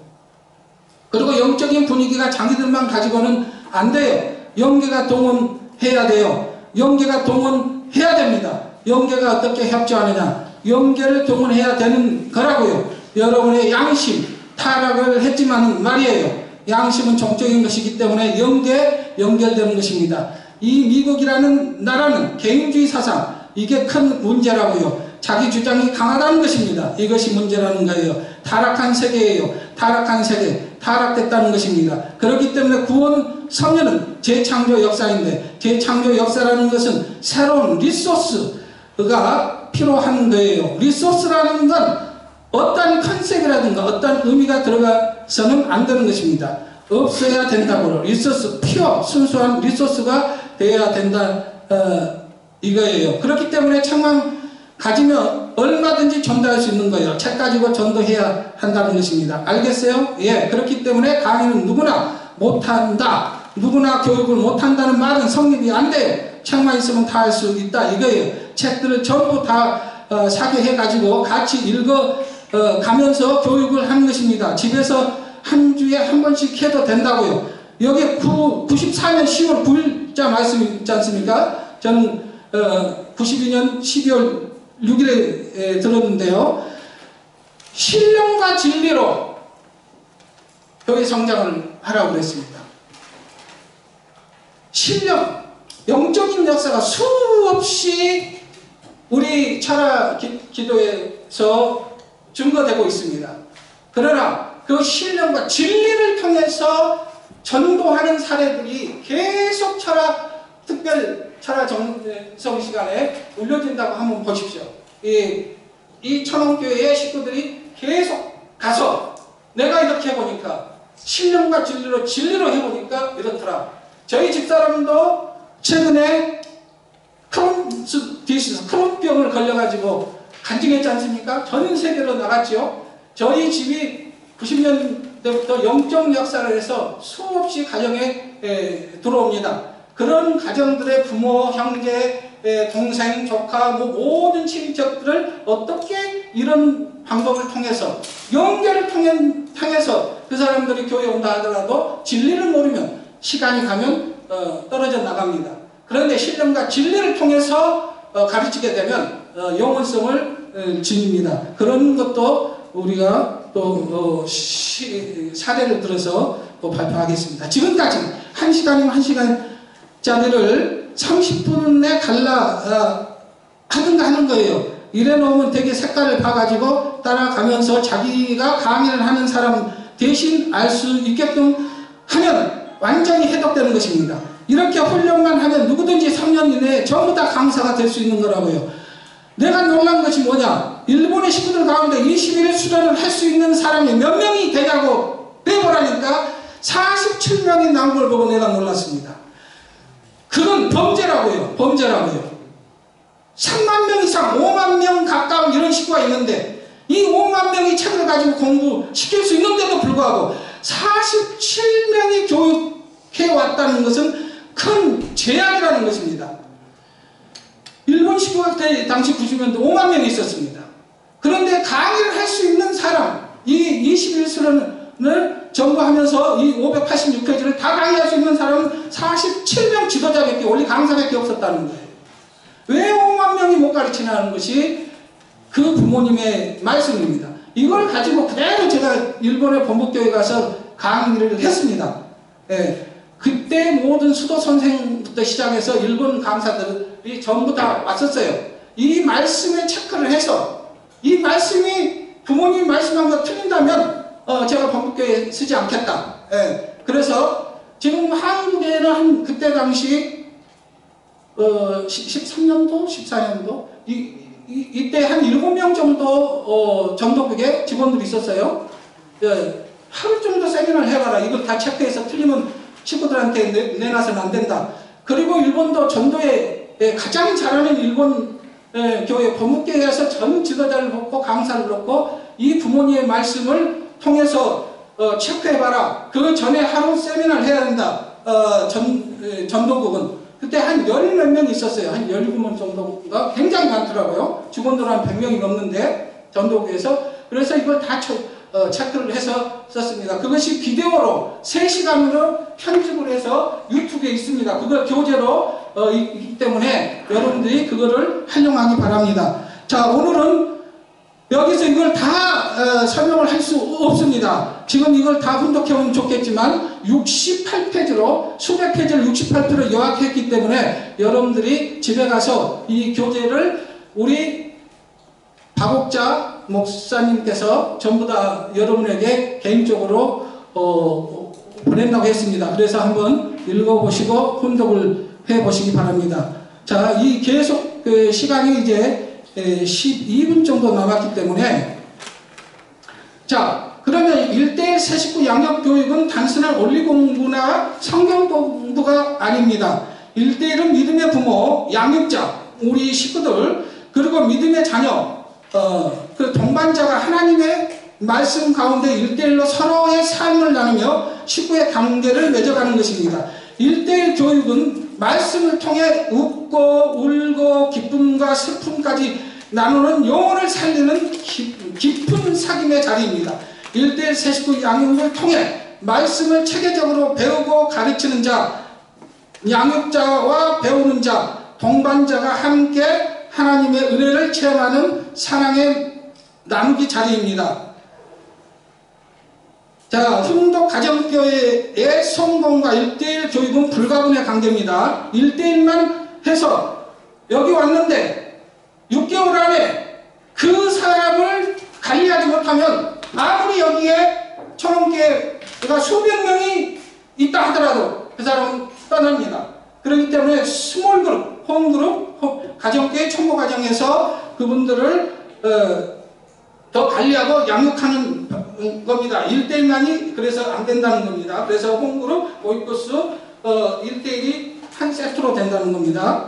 그리고 영적인 분위기가 자기들만 가지고는 안 돼요. 영계가 동원해야 돼요. 영계가 동원해야 됩니다. 영계가 어떻게 협조하느냐. 영계를 동원해야 되는 거라고요. 여러분의 양심, 타락을 했지만 말이에요. 양심은 정적인 것이기 때문에 영계 연결되는 것입니다. 이 미국이라는 나라는 개인주의 사상, 이게 큰 문제라고요. 자기 주장이 강하다는 것입니다. 이것이 문제라는 거예요. 타락한 세계예요. 타락한 세계, 타락됐다는 것입니다. 그렇기 때문에 구원 성년은 재창조 역사인데, 재창조 역사라는 것은 새로운 리소스가 필요한 거예요. 리소스라는 건 어떤 컨셉이라든가 어떤 의미가 들어가서는 안 되는 것입니다. 없어야 된다고. 리소스, 피어, 순수한 리소스가 되어야 된다, 이거예요. 그렇기 때문에 책만 가지면 얼마든지 전도할 수 있는 거예요. 책 가지고 전도해야 한다는 것입니다. 알겠어요? 예. 그렇기 때문에 강의는 누구나 못한다. 누구나 교육을 못한다는 말은 성립이 안 돼요. 책만 있으면 다 할 수 있다, 이거예요. 책들을 전부 다 사게 해가지고 같이 가면서 교육을 하는 것입니다. 집에서 한 주에 한 번씩 해도 된다고요. 여기 94년 10월 9일자 말씀 있지 않습니까? 저는 92년 12월 6일에 들었는데요. 신령과 진리로 교회 성장을 하라고 그랬습니다. 신령, 영적인 역사가 수없이 우리 철학 기도에서 증거되고 있습니다. 그러나 그 신령과 진리를 통해서 전도하는 사례들이 계속 특별 철학 정성 시간에 올려진다고 한번 보십시오. 이 천원교회의 식구들이 계속 가서 내가 이렇게 해보니까 신령과 진리로 해보니까 이렇더라. 저희 집사람도 최근에 크론병을 걸려가지고 간증했지 않습니까? 전 세계로 나갔죠. 저희 집이 90년대부터 영적 역사를 해서 수없이 가정에 들어옵니다. 그런 가정들의 부모, 형제, 동생, 조카, 모든 친척들을 어떻게 이런 방법을 통해서, 연결을 통해서 그 사람들이 교회에 온다 하더라도 진리를 모르면 시간이 가면 떨어져 나갑니다. 그런데 신령과 진리를 통해서 가르치게 되면 영혼성을 지닙니다. 그런 것도 우리가 또 사례를 들어서 발표하겠습니다. 지금까지 1시간이면 1시간짜리를 30분에 하는 거예요. 이래 놓으면 되게 색깔을 봐가지고 따라가면서 자기가 강의를 하는 사람 대신 알 수 있게끔 하면 완전히 해독되는 것입니다. 이렇게 훈련만 하면 누구든지 3년 이내에 전부 다 강사가 될 수 있는 거라고요. 내가 놀란 것이 뭐냐? 일본의 식구들 가운데 21일 수련을 할 수 있는 사람이 몇 명이 되냐고 빼보라니까 47명이 나온 걸 보고 내가 놀랐습니다. 그건 범죄라고요. 범죄라고요. 3만 명 이상, 5만 명 가까운 이런 식구가 있는데 이 5만 명이 책을 가지고 공부시킬 수 있는데도 불구하고 47명이 교육해왔다는 것은 큰 제약이라는 것입니다. 일본 식구가 당시 90년대 5만 명이 있었습니다. 그런데 강의를 할 수 있는 사람, 이 21수련을 전부하면서 이 586페이지를 다 강의할 수 있는 사람은 47명 지도자밖에, 원리 강사밖에 없었다는 거예요. 왜 5만 명이 못 가르치냐는 것이 그 부모님의 말씀입니다. 이걸 가지고 그대로 제가 일본의 본부교회 가서 강의를 했습니다. 예. 그때 모든 수도 선생부터 시작해서 일본 강사들이 전부 다 왔었어요. 이 말씀에 체크를 해서 이 말씀이 부모님이 말씀한 거 틀린다면 제가 본부교회에 쓰지 않겠다. 예. 그래서 지금 한국에는 그때 당시 13년도? 14년도? 이때 한 7명 정도 전도국에 직원들이 있었어요. 예. 하루 정도 세미나를 해봐라. 이걸 다 체크해서 틀리면 친구들한테 내놔서는 안 된다. 그리고 일본도 전도에 가장 잘하는 일본 교회 본부교회에서 전 지도자를 놓고 강사를 놓고 이 부모님의 말씀을 통해서 체크해봐라. 그 전에 하루 세미나를 해야 된다. 전도국은 그때 한 10몇 명 있었어요. 한 17명 정도가 굉장히 많더라고요. 직원들 한 100명이 넘는데 전도국에서. 그래서 이걸 다 체크를 해서 썼습니다. 그것이 비디오로 3시간으로 편집을 해서 유튜브에 있습니다. 그걸 교재로 있기 때문에 여러분들이 그거를 활용하기 바랍니다. 자, 오늘은 여기서 이걸 다 설명을 할 수 없습니다. 지금 이걸 다 분석해오면 좋겠지만 68페이지로 수백 페이지를 68페이지로 요약했기 때문에 여러분들이 집에 가서 이 교재를 우리 박옥자 목사님께서 전부 다 여러분에게 개인적으로 보낸다고 했습니다. 그래서 한번 읽어보시고 혼독을 해보시기 바랍니다. 자, 이 계속 시간이 이제 12분 정도 남았기 때문에, 자, 그러면 1대1 세식구 양육교육은 단순한 원리공부나 성경공부가 아닙니다. 1대1은 믿음의 부모, 양육자, 우리 식구들, 그리고 믿음의 자녀, 그 동반자가 하나님의 말씀 가운데 1대1로 서로의 삶을 나누며 식구의 관계를 맺어가는 것입니다. 1대1 교육은 말씀을 통해 웃고 울고 기쁨과 슬픔까지 나누는 영혼을 살리는 깊은 사귐의 자리입니다. 1대1 세식구 양육을 통해 말씀을 체계적으로 배우고 가르치는 자, 양육자와 배우는 자, 동반자가 함께 하나님의 은혜를 체험하는 사랑의 나누기 자리입니다. 자, 훈독 가정교회의 성공과 1대1 교육은 불가분의 관계입니다. 1대1만 해서 여기 왔는데 6개월 안에 그 사람을 관리하지 못하면 아무리 여기에 1,000개가 수백 명이 있다 하더라도 그 사람은 떠납니다. 그렇기 때문에 스몰 그룹, 홈그룹, 가정교회 총무과정에서 그분들을 더 관리하고 양육하는 겁니다. 1대1만이 그래서 안 된다는 겁니다. 그래서 홈그룹, 오이코스 1대1이 한 세트로 된다는 겁니다.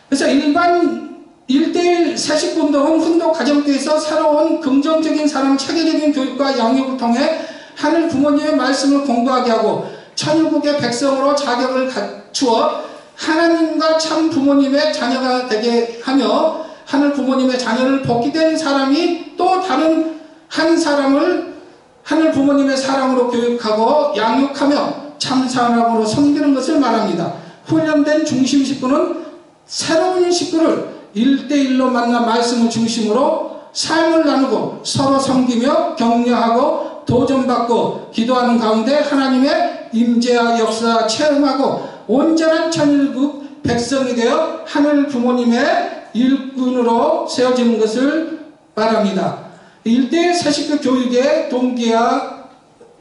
그래서 일반 1대1 세식구 운동은 훈독 가정교회에서 살아온 긍정적인 사람, 체계적인 교육과 양육을 통해 하늘 부모님의 말씀을 공부하게 하고 천국의 백성으로 자격을 갖추어 하나님과 참 부모님의 자녀가 되게 하며 하늘 부모님의 자녀를 복귀된 사람이 또 다른 한 사람을 하늘 부모님의 사랑으로 교육하고 양육하며 참 사람으로 섬기는 것을 말합니다. 훈련된 중심 식구는 새로운 식구를 1대1로 만나 말씀을 중심으로 삶을 나누고 서로 섬기며 격려하고 도전받고 기도하는 가운데 하나님의 임재와 역사 체험하고 온전한 천일국 백성이 되어 하늘 부모님의 일꾼으로 세워지는 것을 말합니다. 1대1 세식구 교육의 동기와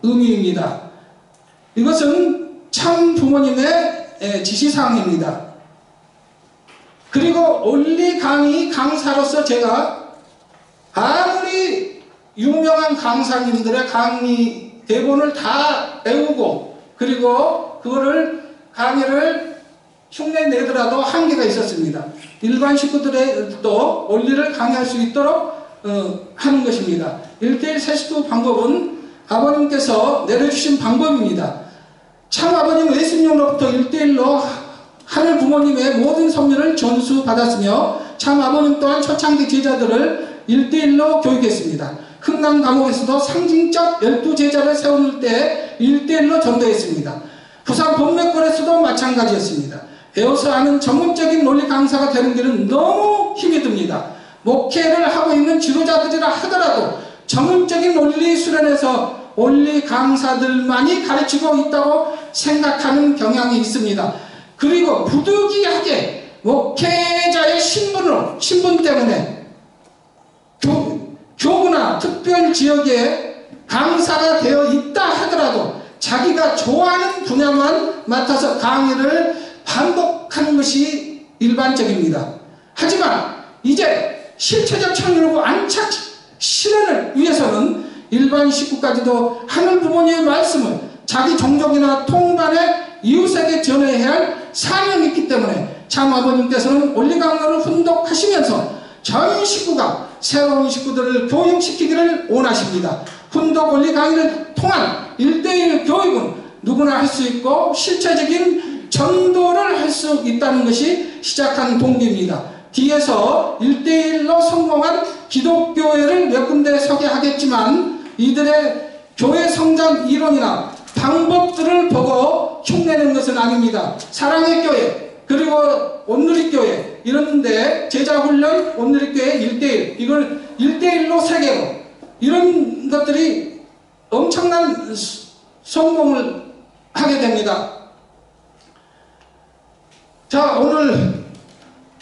의미입니다. 이것은 참 부모님의 지시사항입니다. 그리고 원리 강의 강사로서 제가 아무리 유명한 강사님들의 강의 대본을 다 외우고 그리고 그거를 강의를 흉내 내더라도 한계가 있었습니다. 일반 식구들도 원리를 강의할 수 있도록 하는 것입니다. 1대1 세식구 방법은 아버님께서 내려주신 방법입니다. 참 아버님 예수님으로부터 1대1로 하늘 부모님의 모든 섭리를 전수받았으며 참 아버님 또한 초창기 제자들을 1대1로 교육했습니다. 흥남 감옥에서도 상징적 12제자를 세울 때 1대1로 전도했습니다. 부산 본맥골에서도 마찬가지였습니다. 배워서 아는 전문적인 논리 강사가 되는 길은 너무 힘이 듭니다. 목회를 하고 있는 지도자들이라 하더라도 전문적인 논리 수련에서 원리 강사들만이 가르치고 있다고 생각하는 경향이 있습니다. 그리고 부득이하게 목회자의 신분 때문에 교구나 특별 지역에 강사가 되어 있다 하더라도 자기가 좋아하는 분야만 맡아서 강의를 반복하는 것이 일반적입니다. 하지만 이제 실체적 천일국 안착 실현을 위해서는 일반 식구까지도 하늘 부모님의 말씀을 자기 종족이나 통반의 이웃에게 전해야 할 사명이 있기 때문에 참 아버님께서는 원리 강론을 훈독하시면서 전 식구가 새로운 식구들을 교육시키기를 원하십니다. 훈독 원리 강의를 통한 1대1 교육은 누구나 할 수 있고 실체적인 전도를 할 수 있다는 것이 시작한 동기입니다. 뒤에서 1대1로 성공한 기독교회를 몇 군데 소개하겠지만 이들의 교회 성장 이론이나 방법들을 보고 흉내내는 것은 아닙니다. 사랑의 교회 그리고 온누리교회 이런데 제자훈련 온누리교회 1대1 이걸 1대1로 세계로 이런 것들이 엄청난 성공을 하게 됩니다. 자, 오늘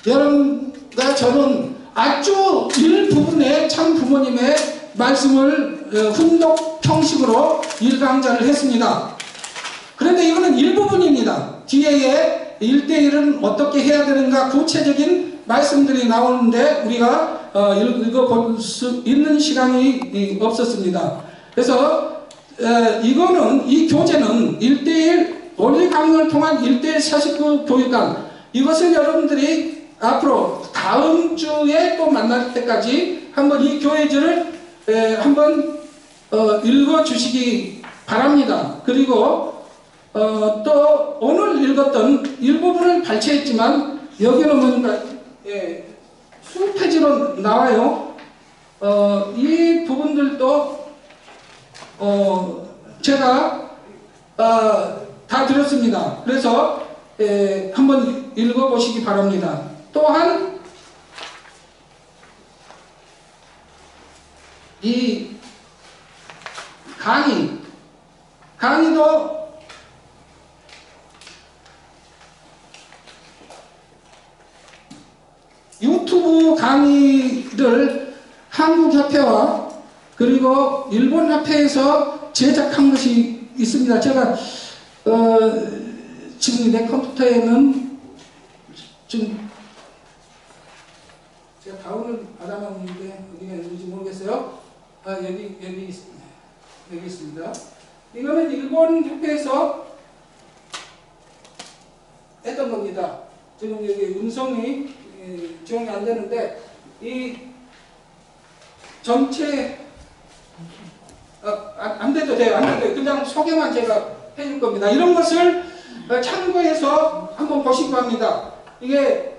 여러분과 저는 아주 일부분의 참 부모님의 말씀을 훈독 형식으로 일강좌를 했습니다. 그런데 이거는 일부분입니다. 뒤에 1대1은 어떻게 해야 되는가 구체적인 말씀들이 나오는데 우리가 읽어볼 수 있는 시간이 없었습니다. 그래서 이거는 이 교재는 1대1 원리 강론을 통한 1대1 49 교육관, 이것을 여러분들이 앞으로 다음 주에 또 만날 때까지 한번 이 교재를 한번 읽어 주시기 바랍니다. 그리고 또 오늘 읽었던 일부분을 발췌했지만 여기는 뭔가 풀페이지로 나와요. 이 부분들도 제가 다 드렸습니다. 그래서 한번 읽어보시기 바랍니다. 또한 이 강의도 유튜브 강의를 한국협회와 그리고 일본협회에서 제작한 것이 있습니다. 제가 지금 내 컴퓨터에는 좀 제가 다운을 받아놨는데 어디가 있는지 모르겠어요. 여기 있습니다. 이거는 일본 협회에서 했던 겁니다. 지금 여기 음성이 지원이 안 되는데 이 전체 안 돼도 돼요. 안 돼도 돼요. 그냥 소개만 제가 해줄 겁니다. 이런 것을 참고해서 한번 보시기 바랍니다. 이게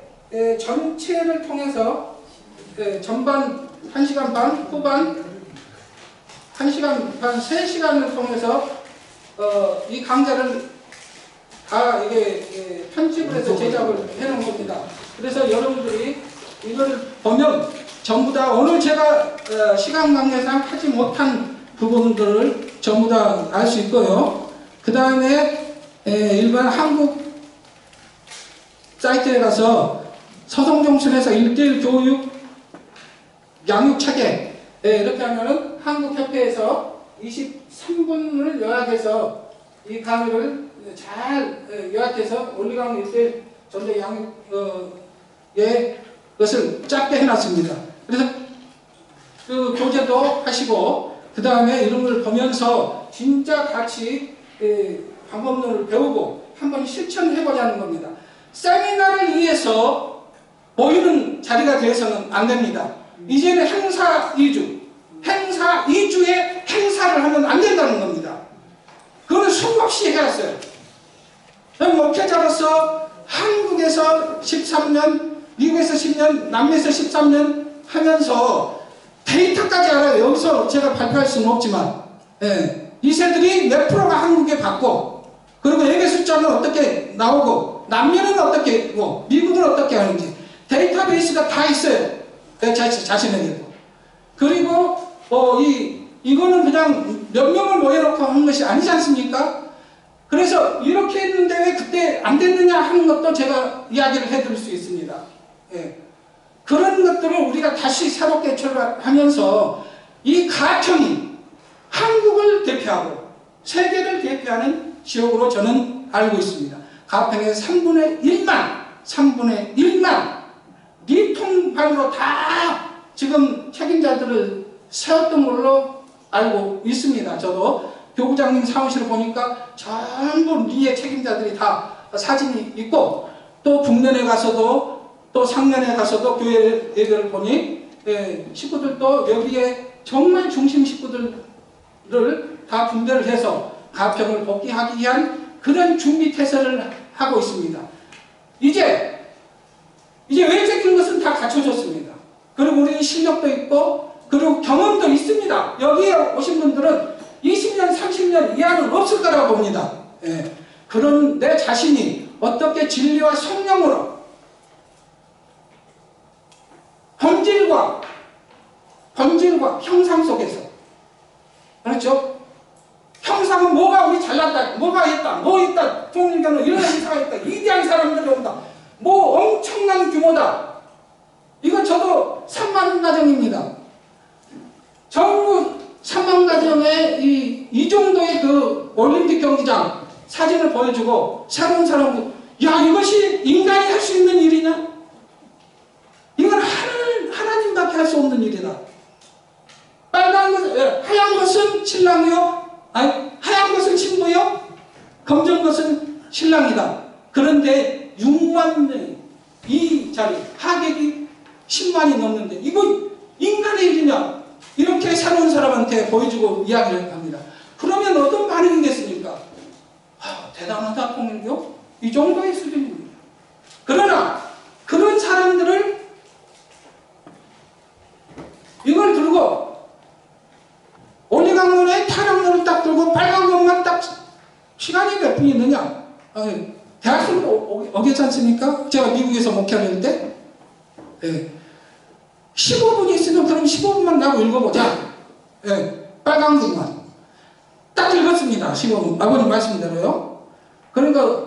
전체를 통해서 전반 1시간 반, 후반 1시간 반, 3시간을 통해서 이 강좌를 다 이게 편집을 해서 제작을 해놓은 겁니다. 그래서 여러분들이 이걸 보면 전부 다 오늘 제가 시간 관계상 하지 못한 부분들을 전부 다 알 수 있고요. 그 다음에 일반 한국 사이트에 가서 서성정신에서 1대1 교육 양육체계 이렇게 하면은 한국협회에서 23분을 요약해서 이 강의를 잘 요약해서 원리강의 1대1 전대 양육의 것을 짧게 해놨습니다. 그래서 그 교재도 하시고 그 다음에 이런 걸 보면서 진짜 같이 방법론을 배우고 한번 실천해보자는 겁니다. 세미나를 위해서 모이는 자리가 되어서는 안 됩니다. 이제는 행사 2주, 행사 2주에 행사를 하면 안 된다는 겁니다. 그거는 수없이 해왔어요. 목회자로서 한국에서 13년, 미국에서 10년, 남미에서 13년 하면서 데이터까지 알아요. 여기서 제가 발표할 수는 없지만 이세들이 몇 프로가 한국에 받고 그리고 예배 숫자는 어떻게 나오고 남미는 어떻게 있고 미국은 어떻게 하는지 데이터베이스가 다 있어요. 자신에게도. 그리고 이거는 그냥 몇 명을 모여놓고 하는 것이 아니지 않습니까? 그래서 이렇게 했는데 왜 그때 안 됐느냐 하는 것도 제가 이야기를 해드릴 수 있습니다. 그런 것들을 우리가 다시 새롭게 출발하면서 이 가평이 한국을 대표하고 세계를 대표하는 지역으로 저는 알고 있습니다. 가평의 3분의 1만 미통발로 다 지금 책임자들을 세웠던 걸로 알고 있습니다. 저도 교구장님 사무실을 보니까 전부 리의 책임자들이 다 사진이 있고 또 북면에 가서도 또 상면에 가서도 교회 예배를 보니 식구들도 여기에 정말 중심 식구들을 다 분배를 해서 가평을 복귀하기 위한 그런 준비 태세를 하고 있습니다. 이제 외적인 것은 다 갖춰졌습니다. 그리고 우리 실력도 있고 그리고 경험도 있습니다. 여기에 오신 분들은 20년, 30년 이하는 없을 거라고 봅니다. 그런 내 자신이 어떻게 진리와 성령으로 본질과 형상 속에서 그렇죠? 형상은 뭐가 우리 잘났다, 뭐가 있다, 뭐 있다, 통일교는 이런 행사가 있다, 위대한 사람들이 온다, 뭐 엄청난 규모다. 이건 저도 3만 가정입니다. 전부 3만 가정의 이 정도의 그 올림픽 경기장 사진을 보여주고 새로운 사람들, 야, 이것이 인간이 할 수 있는 일이냐? 이건 하나님밖에 할 수 없는 일이다. 빨간 것, 하얀 것은 신랑이요, 아니, 하얀 것은 신부요, 검정 것은 신랑이다. 그런데 6만 명, 이 자리, 하객이 10만이 넘는데, 이거 인간의 일이냐? 이렇게 새로운 사람한테 보여주고 이야기를 합니다. 그러면 어떤 반응이겠습니까? 대단하다, 통일교? 이 정도의 수준입니다. 그러나, 그런 사람들을 이걸 들고 올리강론에 타령론을 딱 들고 빨간 것만 딱 시간이 몇 분 있느냐? 대학생도 오겠지 않습니까? 제가 미국에서 목회할 때 15분이 있으면 그럼 15분만 나고 읽어보자. 빨간 것만 딱 읽었습니다. 15분. 아버님 말씀대로요. 그러니까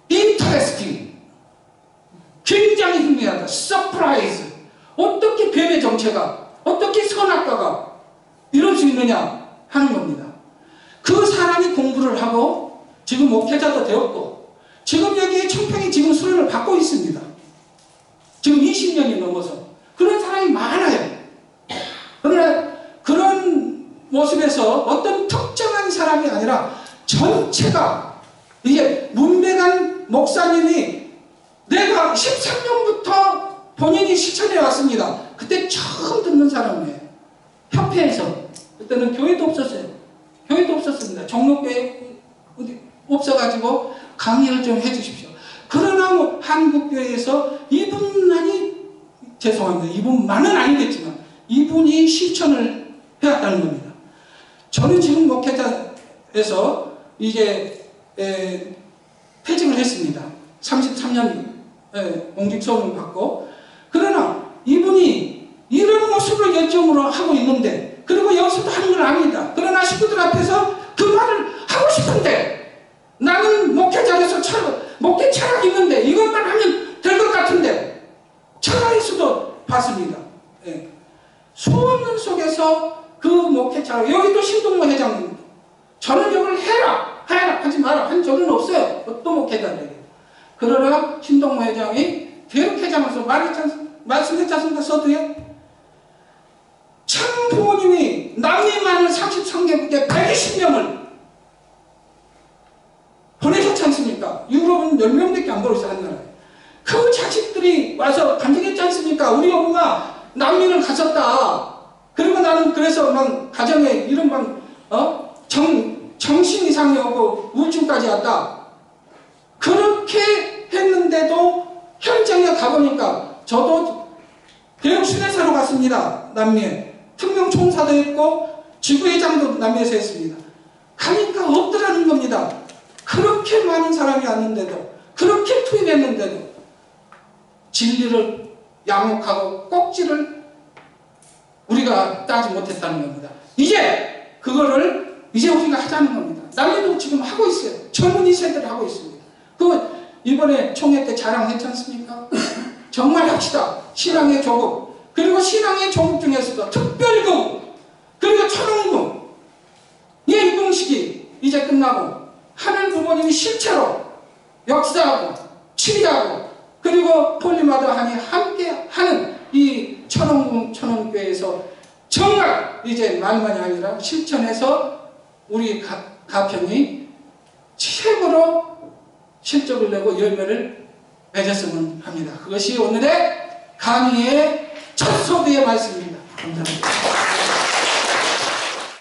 인터레스팅, 굉장히 흥미하다. 서프라이즈. 어떻게 뱀의 정체가, 어떻게 선악과가 이럴 수 있느냐 하는 겁니다. 그 사람이 공부를 하고 지금 목회자도 되었고 지금 여기에 청평이 지금 수련을 받고 있습니다. 지금 20년이 넘어서 그런 사람이 많아요. 그러나 그런 모습에서 어떤 특정한 사람이 아니라 전체가, 이게 문배관 목사님이 내가 13년부터 본인이 실천해 왔습니다. 그때 처음 듣는 사람이에요. 협회에서. 그때는 교회도 없었어요. 교회도 없었습니다. 종로교회 없어가지고 강의를 좀 해주십시오. 그러나 뭐 한국교회에서 이분만이, 죄송합니다, 이분만은 아니겠지만 이분이 실천을 해왔다는 겁니다. 저는 지금 목회자에서 이제 퇴직을 했습니다. 33년 공직소원을 받고. 그러나 이분이 이런 모습을 열정으로 하고 있는데, 그리고 여기서도 하는 걸 압니다. 그러나 식구들 앞에서 그 말을 하고 싶은데, 나는 목회자로서 목회 철학이 있는데 이것만 하면 될 것 같은데, 철학에서도 봤습니다. 소원론 속에서 그 목회자로, 여기도 신동모 회장입니다. 저는 이걸 해라 하지 마라 한 적은 없어요. 어떤 목회자들에게. 그러나 신동모 회장이 대륙회장으로서 말씀했지 않습니까? 서두에 참 부모님이 남미만을 33개국에 120명을 보내셨지 않습니까? 유럽은 10명밖에 안 보내서 한 나라에. 그 자식들이 와서 간증했지 않습니까? 우리 엄마 남미를 갔었다. 그리고 나는 그래서 막 가정에 이런 정신 이상이 오고 우울증까지 왔다. 그렇게 했는데도 현장에 가보니까, 저도 대형 순회사로 갔습니다. 남미에. 특명 총사도 했고 지구회장도 남미에서 했습니다. 가니까 없더라는 겁니다. 그렇게 많은 사람이 왔는데도, 그렇게 투입했는데도 진리를 양육하고 꼭지를 우리가 따지 못했다는 겁니다. 이제 그거를 우리가 하자는 겁니다. 남미도 지금 하고 있어요. 젊은이 세대를 하고 있습니다. 이번에 총회 때 자랑했지 않습니까? 정말 합시다. 신앙의 조국. 그리고 신앙의 조국 중에서도 특별국, 그리고 천원국, 입궁식이 이제 끝나고 하늘 부모님이 실체로 역사하고 치리하고 그리고 폴리마다하니 함께 하는 이 천원교회에서 정말 이제 말만이 아니라 실천해서 우리 가평이 최고로 실적을 내고 열매를 맺었으면 합니다. 그것이 오늘의 강의의 첫 소비의 말씀입니다. 감사합니다.